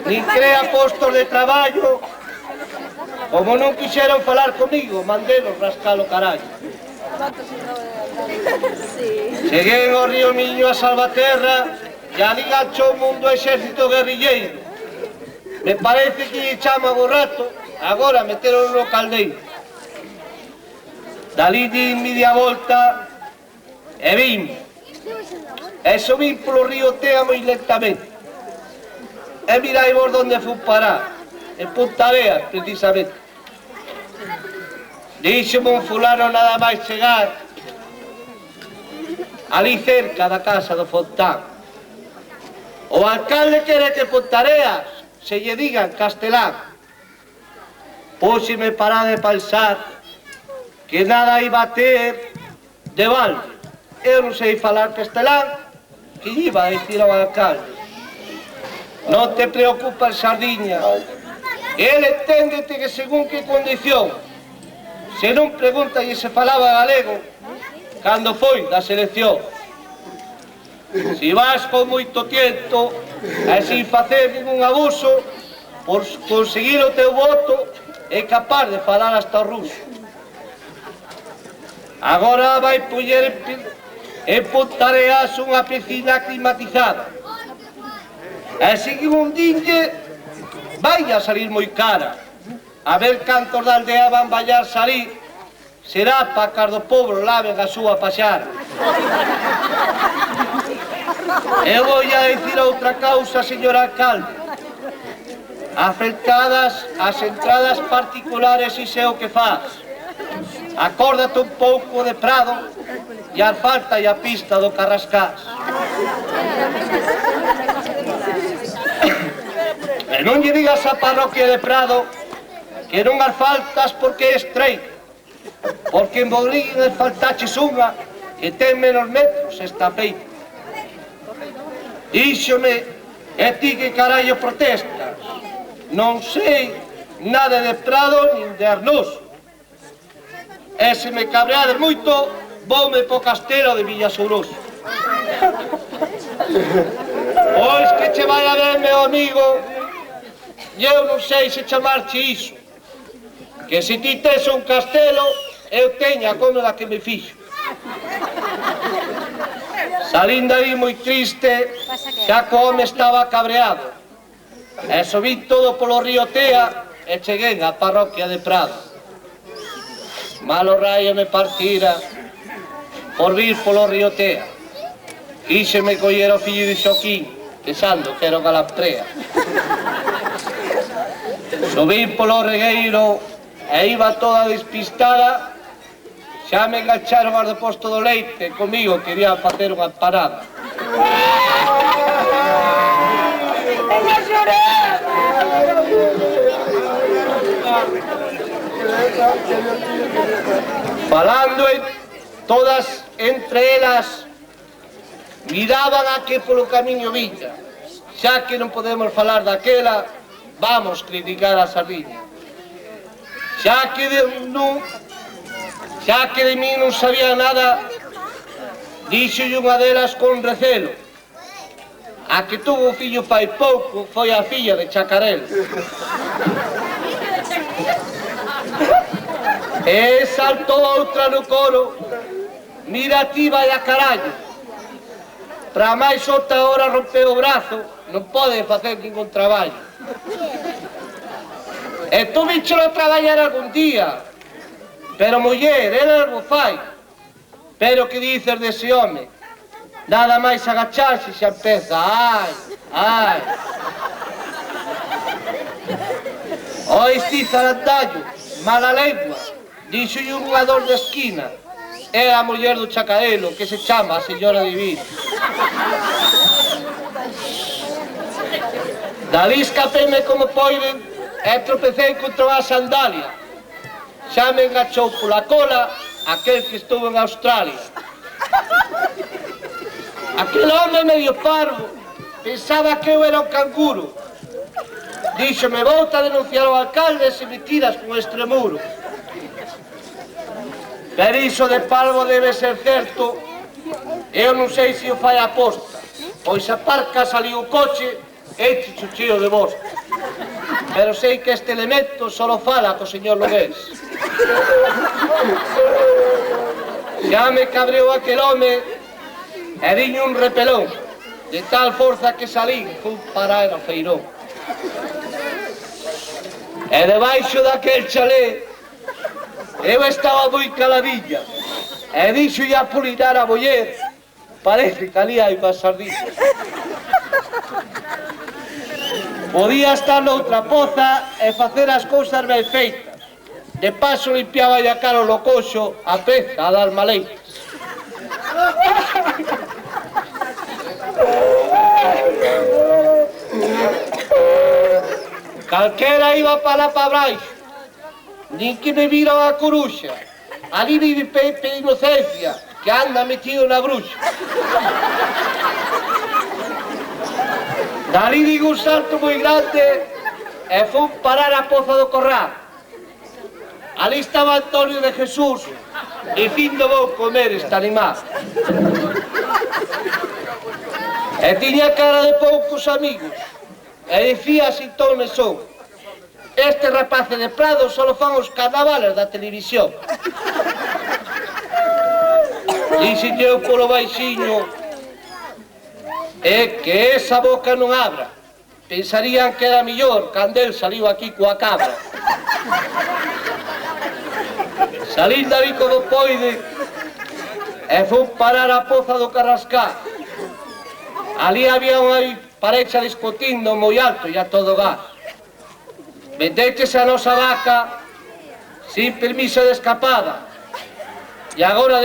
nin crea postos de traballo. Como non quixeron falar comigo, mandélos rascar o carallo. Cheguei ao río Miño a Salvaterra e ali ganchou o mundo exército guerrilleiro. Me parece que lle chaman o rato, agora meteron no caldeiro. Dali di media volta e vim. E subín polo río Tea moi lentamente. E mirai vos onde fun parar, en Punta Areas, precisamente. Díxome un fulano nada máis chegar, ali cerca da casa do Fontán. O alcalde quere que Punta Areas se lle diga en castelán. Póxeme para de pensar que nada iba a ter de balde. Eu non sei falar castelán, que lle iba a dicir ao alcalde. Non te preocupas, Sardiña. Ele enténdete que según que condición. Se non pregunta e se falaba galego cando foi da selección. Si vas con moito tiento e sin facer ningún abuso, por conseguir o teu voto é capaz de falar hasta o ruso. Agora vai poñer en Punta Areas unha piscina climatizada. E se un dinlle, vai a salir moi cara. A ver cantos da aldea van vallar salir, será para que os pobres laven a súa paxara. Eu vou a dicir outra causa, señor alcalde. Afectadas as entradas particulares e sei o que faz. Acórdate un pouco de Prado e a asfalta e a pista do Carrascás. E non lle digas a parroquia de Prado que non asfaltas porque é estreita, porque en Boglín asfaltaches unha que ten menos metros esta feita. Díxome, e ti que carallo protestas? Non sei nada de Prado nin de Arnús. E se me cabreades moito, voume po castelo de Villasourosa. Pois que che vai a ver, meu amigo, eu non sei se chamarche iso. Que se ti tes un castelo, eu teño a cómoda que me fixo. Salín dali moi triste, xa que o home estaba cabreado. E subín todo polo río Tea e cheguei á parroquia de Prado. Malo raio me partira por vir polo río Tea. Quíxeme coller o fillo de Xoquín, pensando que era o Galamprea. Subín polo regueiro e iba toda despistada. Xa me engancharon ao deposto do leite, comigo quería facer unha empanada. Falando todas entre elas, miraban a que polo camiño viña. Xa que non podemos falar daquela, vamos criticar a sardiña. Xa que de mí non sabía nada, díxolle unha delas con recelo. A que tuvo fillo fai pouco foi a filla de Chacarel. E saltou outra no coro, mira ti vai a carallo. Pra máis outra hora rompeu o brazo, non pode facer ningún traballo. E tú víchelo traballar algún día, pero muller, ele algo fai. Pero que dices dese home? Nada máis agacharse xa empeza, ai, ai. Ois ti zarandallo, mala lengua, dixolle un ador de esquina. É a muller do Chacarelo, que se chama a señora Divina. Dali escapéme como poiden e tropecei contra unha sandalia. Xa me enganchou pola cola aquel que estuvo en Australia. Aquel home medio parvo pensaba que eu era un canguro. Díxome, vou a denunciar ao alcalde se me tiras con este muro. Pero iso de parvo debe ser certo. Eu non sei se o fai a posta, pois aparca saliu o coche e chuchío de bosque. Pero sei que este elemento solo fala co señor Logués. Xa me cabreou aquel home e diño un repelón, de tal forza que salín, fun parar ao feirón. E debaixo daquel chalé, eu estaba moi caladilla, e dixo a Apolinar a Boller, parece que ali hai máis sardiñas. Podía estar noutra poza e facer as cousas ben feitas. De paso limpiaba a cara o locoxo a peza a dar maleitas. Calquera iba para baixo, nin que me vira a coruxa. Ali vive Pepe Inocencia, que anda metido na bruxa. Dali digo un salto moi grande e fun parar a poza do Corral. Ali estaba Antonio de Jesús, dicindo vou comer este animal. E tiña cara de poucos amigos, e dicía sin ton son. Este rapace de Prado só fan os carnavales da televisión. Dixen eu polo baixiño, é que esa boca non abra. Pensarían que era millor cando el saliu aquí coa cabra. Salín dali como poide e fun parar a poza do Carrascal. Ali había unha parexa discutindo moi alto e a todo gas. Vendéchese a nosa vaca sin permiso de escapada e agora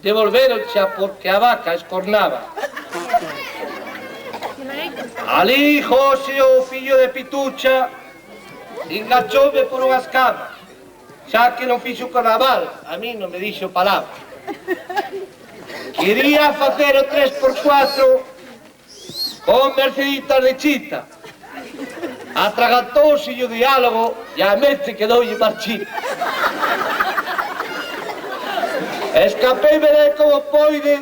devolveroncha porque a vaca escornaba. Ali José, o fillo de Pitucha, enganchoume por unhas camas. Xa que non fixo carnaval, a mí non me dixo palabra. Quería facer o 3x4 con Merceditas de Chita. Atragantouse o diálogo e a mente quedoulle marchita. Escapei veré como poide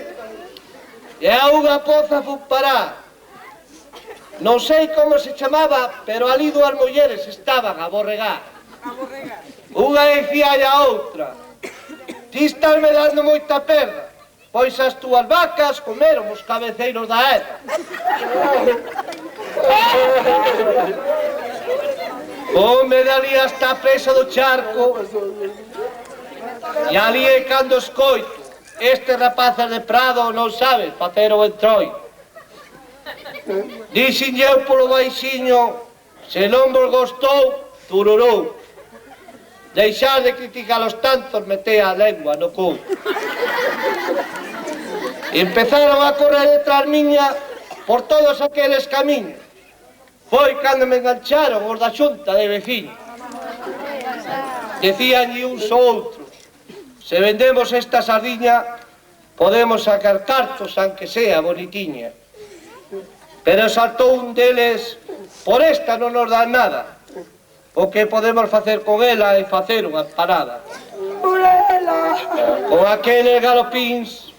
e a unha poza fun parar. Non sei como se chamaba, pero ali dúas mulleres estaban a borregar. Unha dicía a outra: ti estás me dando moita perda, pois as túas vacas comeron os cabeceiros da erva. Home de ali hasta a presa do charco, e ali é cando escoito: estes rapaces de Prado non saben facer o entroido. Dixen eu polo baixiño: se non vos gostou, tururú. Deixar de criticalos tantos, mete a lengua no cu. Empezaron a correr detrás miña por todos aqueles camiños. Foi cando me engancharon os da xunta de veciños. Decíanlle uns ou outros: se vendemos esta sardiña, podemos sacar cartos, aunque sea bonitiña. Pero saltou un deles: por esta non nos dan nada. O que podemos facer con ela é facer unha parada. Con aqueles galopíns,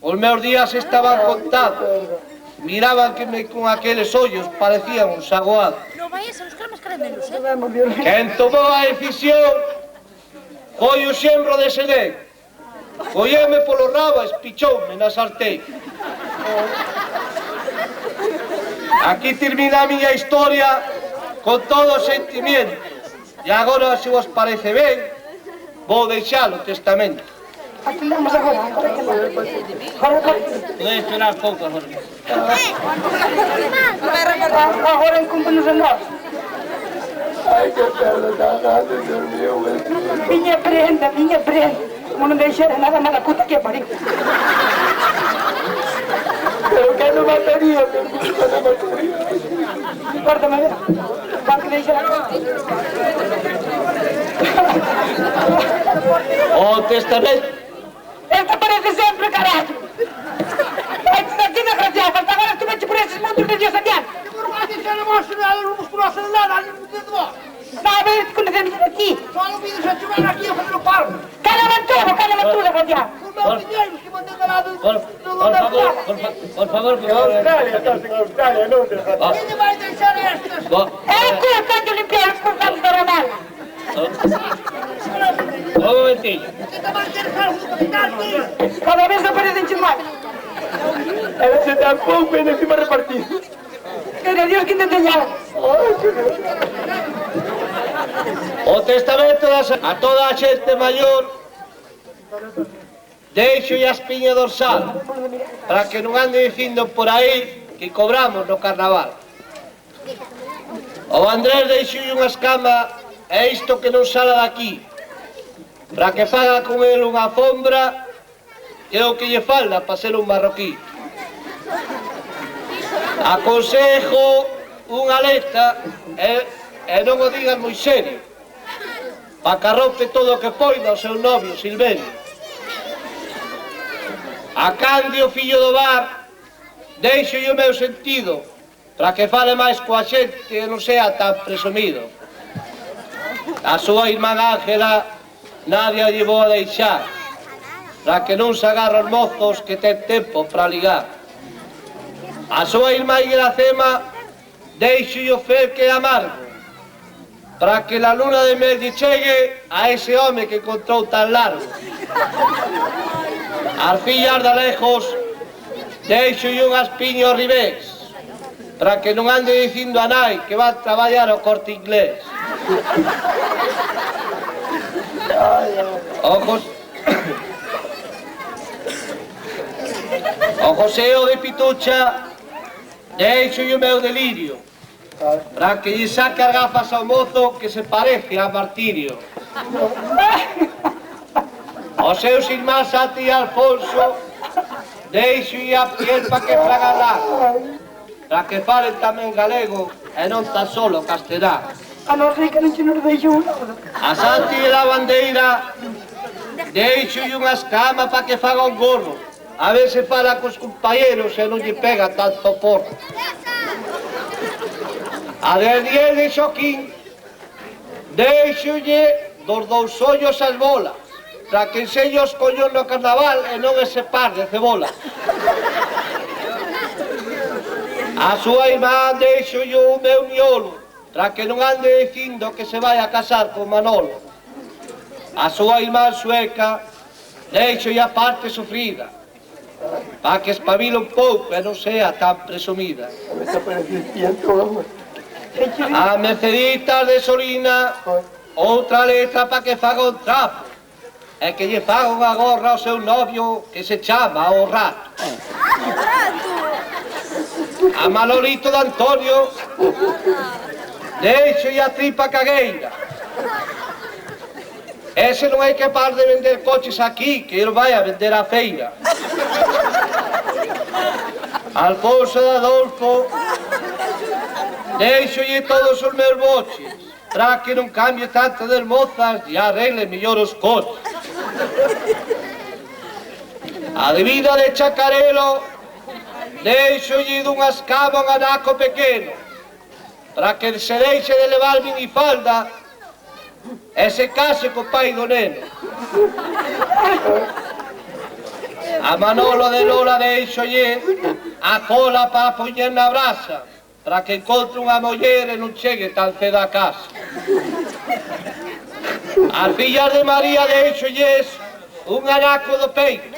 os meus días estaban contados. Miraban que con aqueles ollos parecían un saguado. Non vayas a buscar máis caramelos, Quen tomou a decisión foi o xenro de Sedén. Colleume polo rabo e espichoume na sartén. Aquí termina a miña historia con todo o sentimiento. E agora, se vos parece ben, vou deixar o testamento. Atendamos agora. Podeis esperar pouco, Jorge. Agora incúmpenos a nós. Ai, que perda tan grande, Dios mío. Miña prenda. Como non deixara nada mala puta que pariu. Pero que non mataría, que non mataría. Guárdame, a ver. Para que deixara. O testamento. Esta parece sempre, caralho. Esta aquí desgraciado, hasta agora estuve por esos mundos de Dios adiante. Eu não vou deixar a mostra nada, não vos conheço nada, ali no dedo de vós. Não, a ver, conhecemos aqui. Só não me deixar chover aqui a fazer o parque. Cala-me tudo, desgraciado. O meu dinheiro que mandei lá do... Por favor. Austrália, estás em Austrália, não, desgraciado. Quem vai deixar estas? É o cu, quando limpiar os portales da ramala. Un momentillo. Cada vez aparecen máis. Eles se dan pouco e encima repartir. Era Dios que te enseñaba. O testamento a toda a xente maior deixo e a espiña dorsal para que non ande dicindo por aí que cobramos no carnaval. O Andrés deixo unha escama e isto que non sala daqui para que faga con el unha alfombra e o que lle falta para ser un marroquí. Aconsejo unha letra e non o digas moi serio, para que arrope todo o que poida o seu novio Silverio. A Candio, fillo do bar, deixo o meu sentido para que fale máis coa xente e non sea tan presumido. A súa irmán Ángela nadie lle vou a deixar para que non se agarra os mozos que ten tempo para ligar. A súa irmá Iracema deixo o fel que é amargo para que la luna de mel lle chegue a ese home que encontrou tan largo. As fillas de lejos deixo unhas piños ribés para que non ande dicindo a nai que va a traballar ao Corte Inglés. O Joseo de Pitucha deixo o meu delirio para que lle saque as gafas ao mozo que se parece a Martirio. Os seus irmáns Santi e Alfonso deixo a piel para que fragan lá, para que falen tamén galego e non tan solo castelán. A non sei que non se nos deixou nada. A Santi e la bandeira deixo unha escama para que faga un gorro, a ver se fala cos compañeros e non lle pega tanto porro. A Daniel de Xoquín deixolle dos dous ollos as bolas para que enseñe os collón no carnaval e non ese par de cebola. A súa irmá deixo yo o meu miolo, para que non ande dicindo que se vai a casar con Manolo. A súa irmá sueca deixo a parte sufrida, para que espabile un pouco e non sea tan presumida. A Merceditas de Solina, outra letra para que faga un trapo, e que lle faga unha gorra ao seu novio que se chama o Rato. A Manolito de Antonio, deixo a tripa cagueira. Ese non é capaz de vender coches aquí, que ele vai a vender á feira. Alfonso de Adolfo, deixo-lle todos os meus boches, para que non cambie tanto de mozas e arregle mellor os coches. A vida de Chacarelo, deixo-lle dunha escama un anaco pequeno, para que se deixe de levar minifalda e se case co pai do neno. A Manolo de Lola deixo-lle a cola para poñer na brasa, para que encontre unha muller e non chegue tan cedo a casa. As fillas de María deixo-lles un anaco do peito,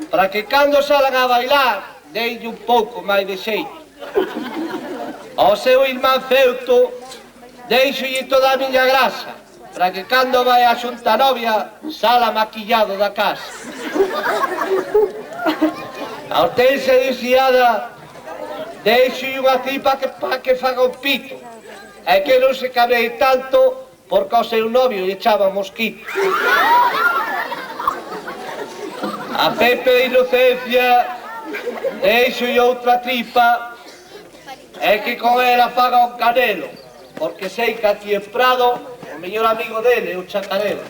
para que cando salan a bailar, deille un pouco máis de xeito. Ao seu irmán Feuto, deixo-lle toda a miña grasa, para que cando vai a xunta novia, sala maquillado da casa. A Hortensia Diciada, deixo-lle unha tripa para que faga un pito, e que non se cabrei tanto, porque ao seu novio lle chama mosquito. A Pepe de Inocencia, deixo-lle outra tripa, e que con ela faga un canelo, porque sei que aquí en Prado o mellor amigo dele é o Chacarelo.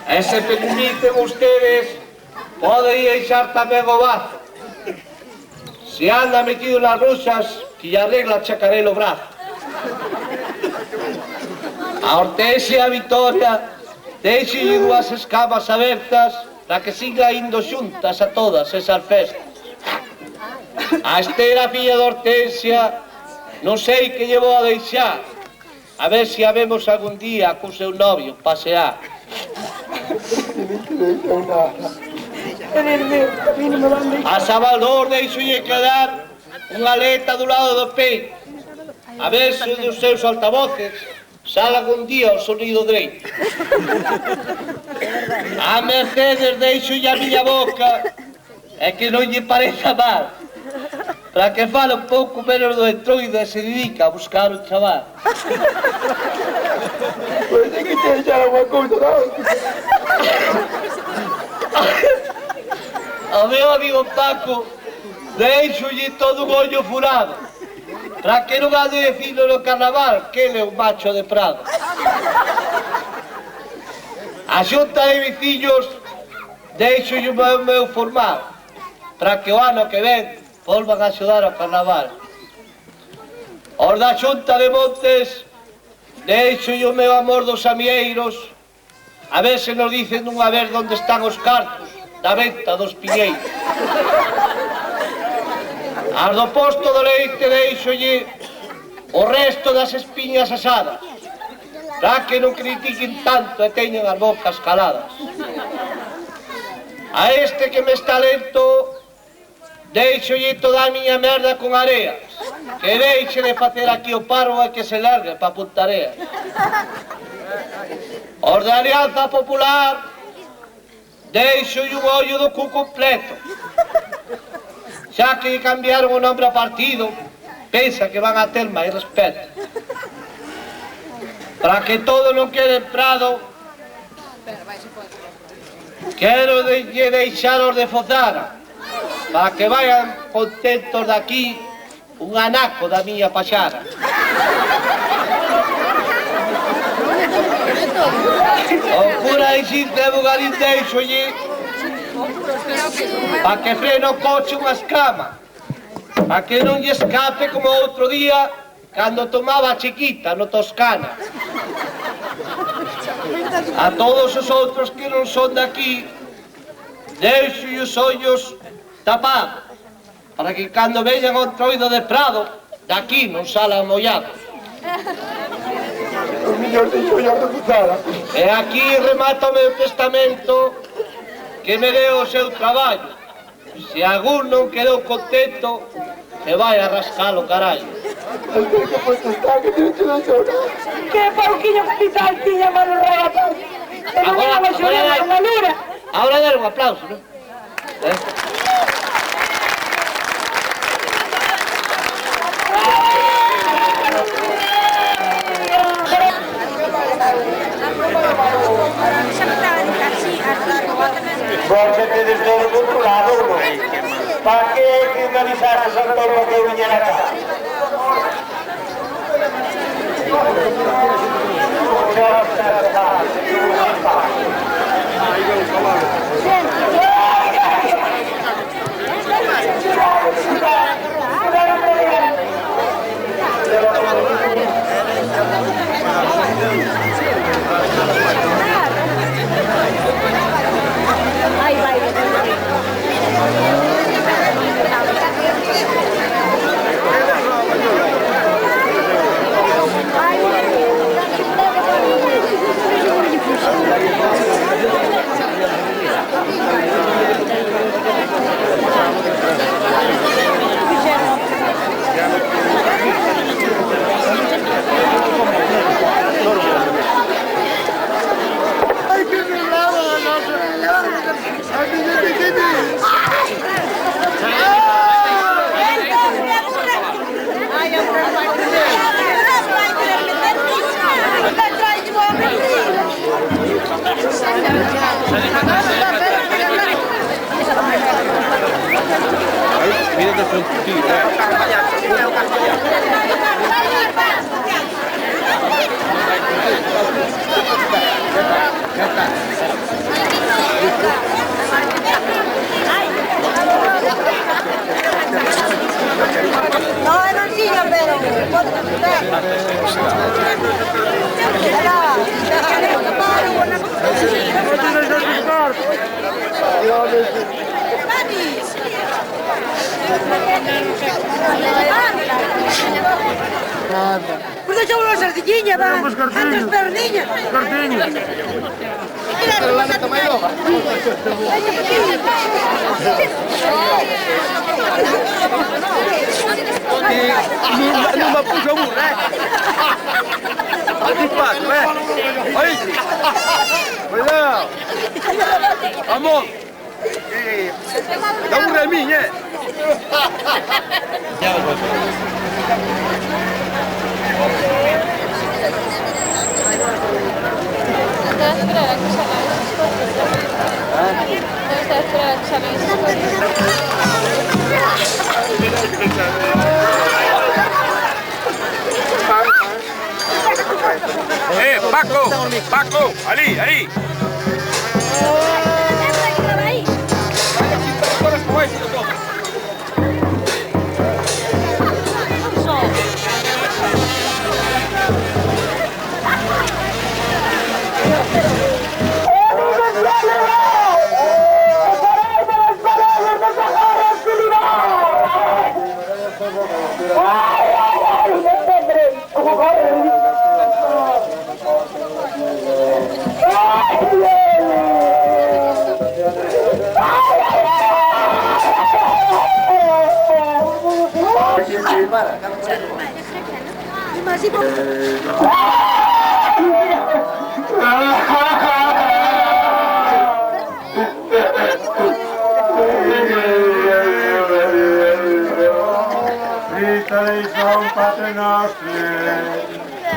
E se permiten ustedes, pode ir eixar tamén o bazo. Se anda metido nas ruxas, que lle arregla Chacarelo o brazo. A Hortensia e a Vitoria, deixe-lle dúas escamas abertas, para que siga indo xuntas a todas esas festas. A Esther, a filla de Hortensia, non sei que lle vou a deixar, a ver se a vemos algún día co seu novio pasear. A Salvador deixo-lle quedar unha aleta do lado do peito, a ver se dos seus altavoces sale algún día o sonido dereito. A Mercedes deixo-lle a miña boca, e que non lle pareza mal, para que fale un pouco menos do entroido e se dedica a buscar un chaval. Pois é que te deixar unha cousa, non? Ao meu amigo Paco, deixo-lle todo un ollo furado, para que non ande dicindo no carnaval que ele é un macho de Prado. A xunta de veciños, deixo-lle o meu formal, para que o ano que ven volvan a axudar ao carnaval. Os da xunta de Montes, deixo-lle o meu amor dos amieiros, a ver se nos dicen dunha vez onde están os cartos da venta dos piñeiros. As do posto do leite deixo-lle o resto das espiñas asadas, para que non critiquen tanto e teñen as bocas caladas. A este que me está lento, deixo-lle toda a miña merda con areas, que deixe de facer aquí o parvo e que se largue pa Puntareas. Os da Alianza Popular, deixo-lle un ollo do cu completo. Xa que cambiaron o nombre ao partido, pensa que van a ter máis respeto. Para que todo non quede en Prado, quero deixar os de Fozara, para que vayan contentos de aquí un anaco da miña paxara. O cura insiste en Bugalín deixo-lle para que frene o coche unha escama, para que non lle escape como outro día cando tomaba a chiquita no Toscana. A todos os outros que non son daqui, deixo os ollos tapados, para que cando veñan ao Entroido de Prado, daqui non salan mollados. Os miños deixo ya de putada. E aquí remata o meu testamento que me deu o seu traballo. Se algún non quedou contento, se vai a rascar o carallo. Que pauquiño hospital tiña mano rapaz. Ahora dar un aplauso, ¿no? Vos tedes todo controlado, non? Para que finalizases a todo o que viñera acá? No, era un niño, pero... Pues echamos una sardiña, va. Antes perniña. Non va puxa burra, Al despacho, Ahí. Cuidado. Vamos. La burra es mía, Paco, Ali.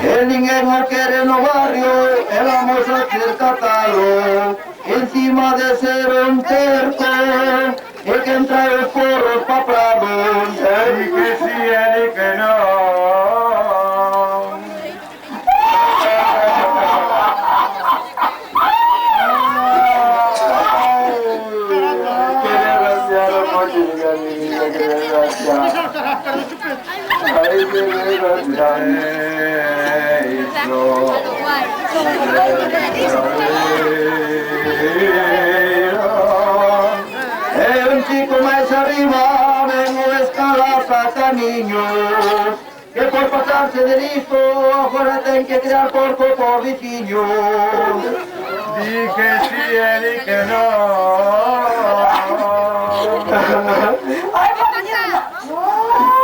Que ninguén o quere no barrio, e vamos a cercatalo. Encima de ser un terco, e que trae os porros pa Prado. E que si, e que non. Un chico más arriba, vengo a escalar para niños, que por pasarse de listo, ahora tienen que tirar porco por vicinho. Di que sí, di que no.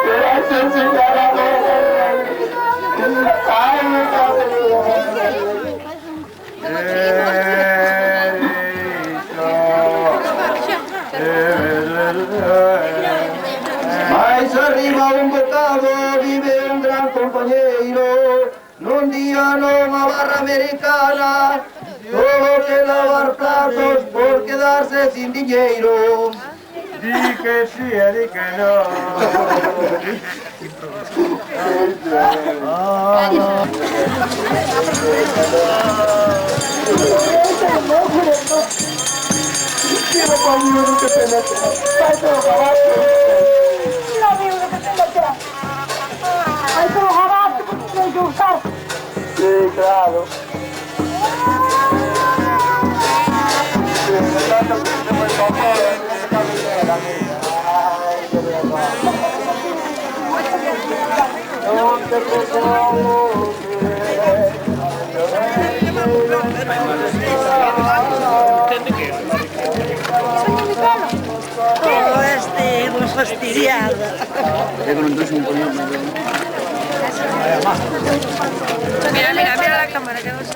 Gracias, señora. Ay, me Mais arriba un bocado vive un gran compañeiro, nun día nunha barra americana, solo que lavar platos por quedarse sin diñeiro. Di que sí e di que no. Sí, claro. Todo este hemos fastidiado. Mira, mira, mira la cámara que vos.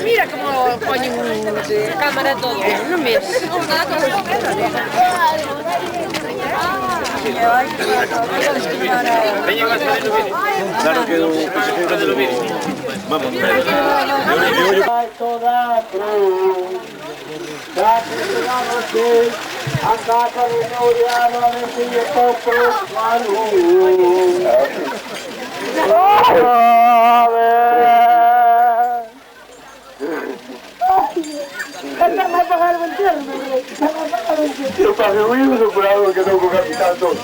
Mira cómo ponen cámara todo. No me Claro que cuando lo mires. Vamos. Toda cruz, casi llegamos a casa de Noriano, me sigue poco Eu paguei o hino por algo que não vou captar todo.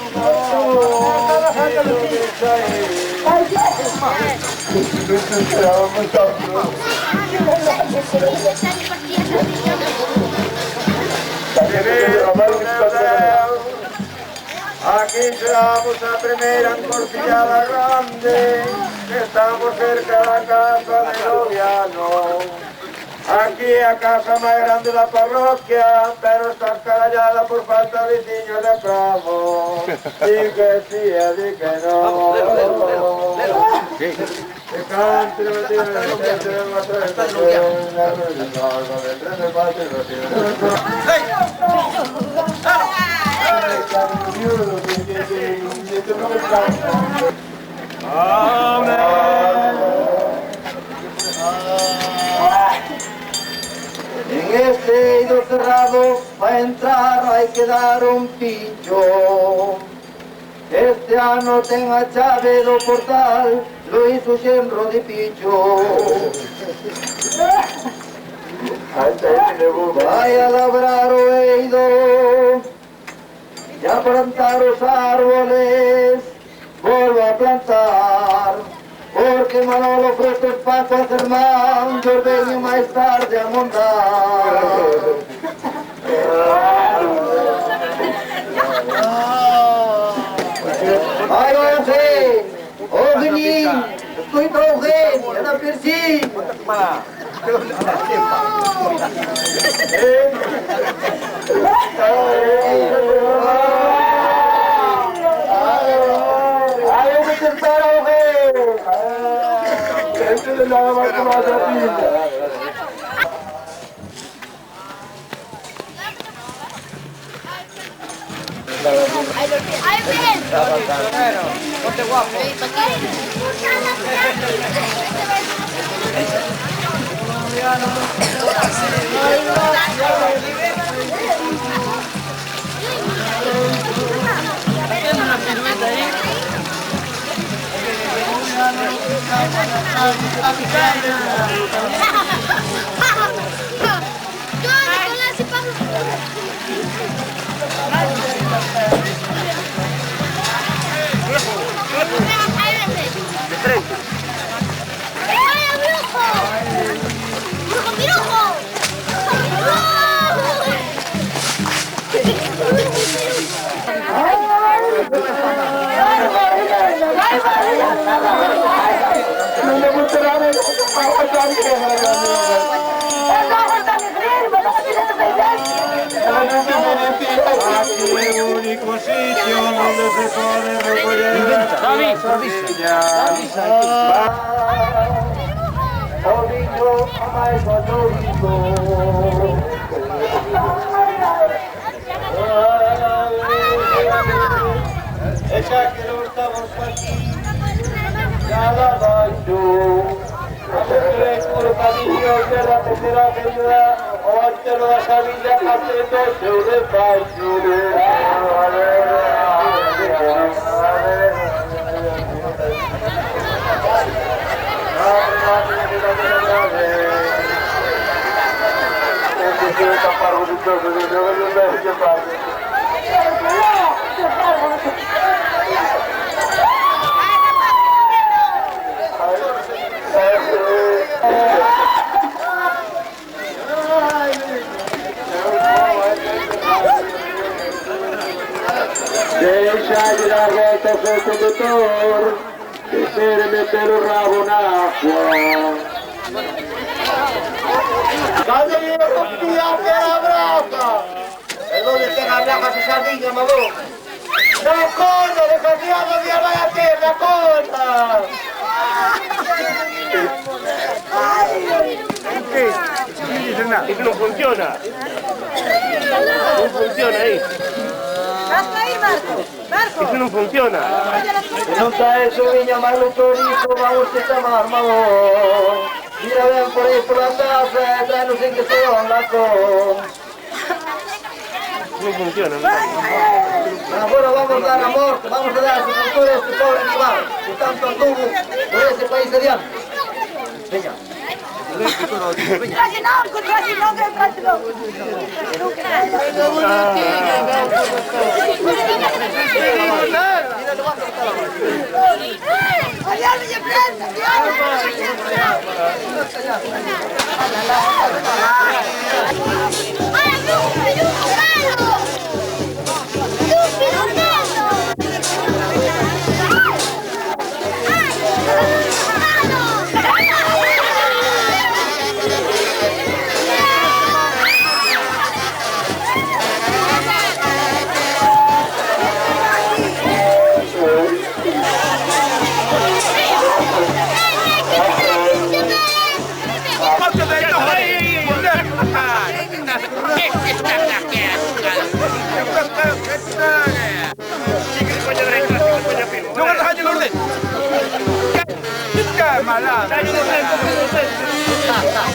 Aquí llegamos a primera encortillada grande, estamos cerca de la casa de Noriano. Aquí a casa más grande de la parroquia, pero está escarallada por falta de niños de pramo. Di que sí, di que no. Que cante la tía de la gente de la En este ido cerrado, para entrar hay que dar un pincho. Este ano ten a chave do portal, lo hizo xenro de picho. Vai a labrar o eido y a plantar os árboles, volvo a plantar. Porque Manolo Frescos Paco Germán, yo vengo más tarde a montar. Ai, Eugen! Ô, menino! Estou indo ao reino, é da Persim! Ai, eu vou tentar ao reino! Este de nada vai tomar a vida! ¡Ay, bien! ¡Ponte guapo! Una Non mi butteranno a L'unico sitio donde se puede recoger la semilla. Oh niño, amai católico. Ya que no estamos aquí, nada más tú. Hacer por cariño de la tercera ayuda, o ante la familia haciendo su despacho. Deixa de dar voltas ao condutor, descer e meter o rabo na água. Cadê o dia que é a braca? É onde tem a braca de sardinha, maluco? Na conta, desconfiado dia vai a ter, na conta! ¿Qué? Es que no funciona. No funciona ahí. Hasta ahí, Marco. Marco. Eso no funciona. Non está eso, viña, máis lutorico, vamos que está más armador. Mira, ven por aí por la casa, tráenos en que se van la con. No funciona. Agora vamos dar amor, vamos a dar a sepultura a este pobre animal, que tanto anduvo por ese país adiante. Venga. Casi no, que casi no.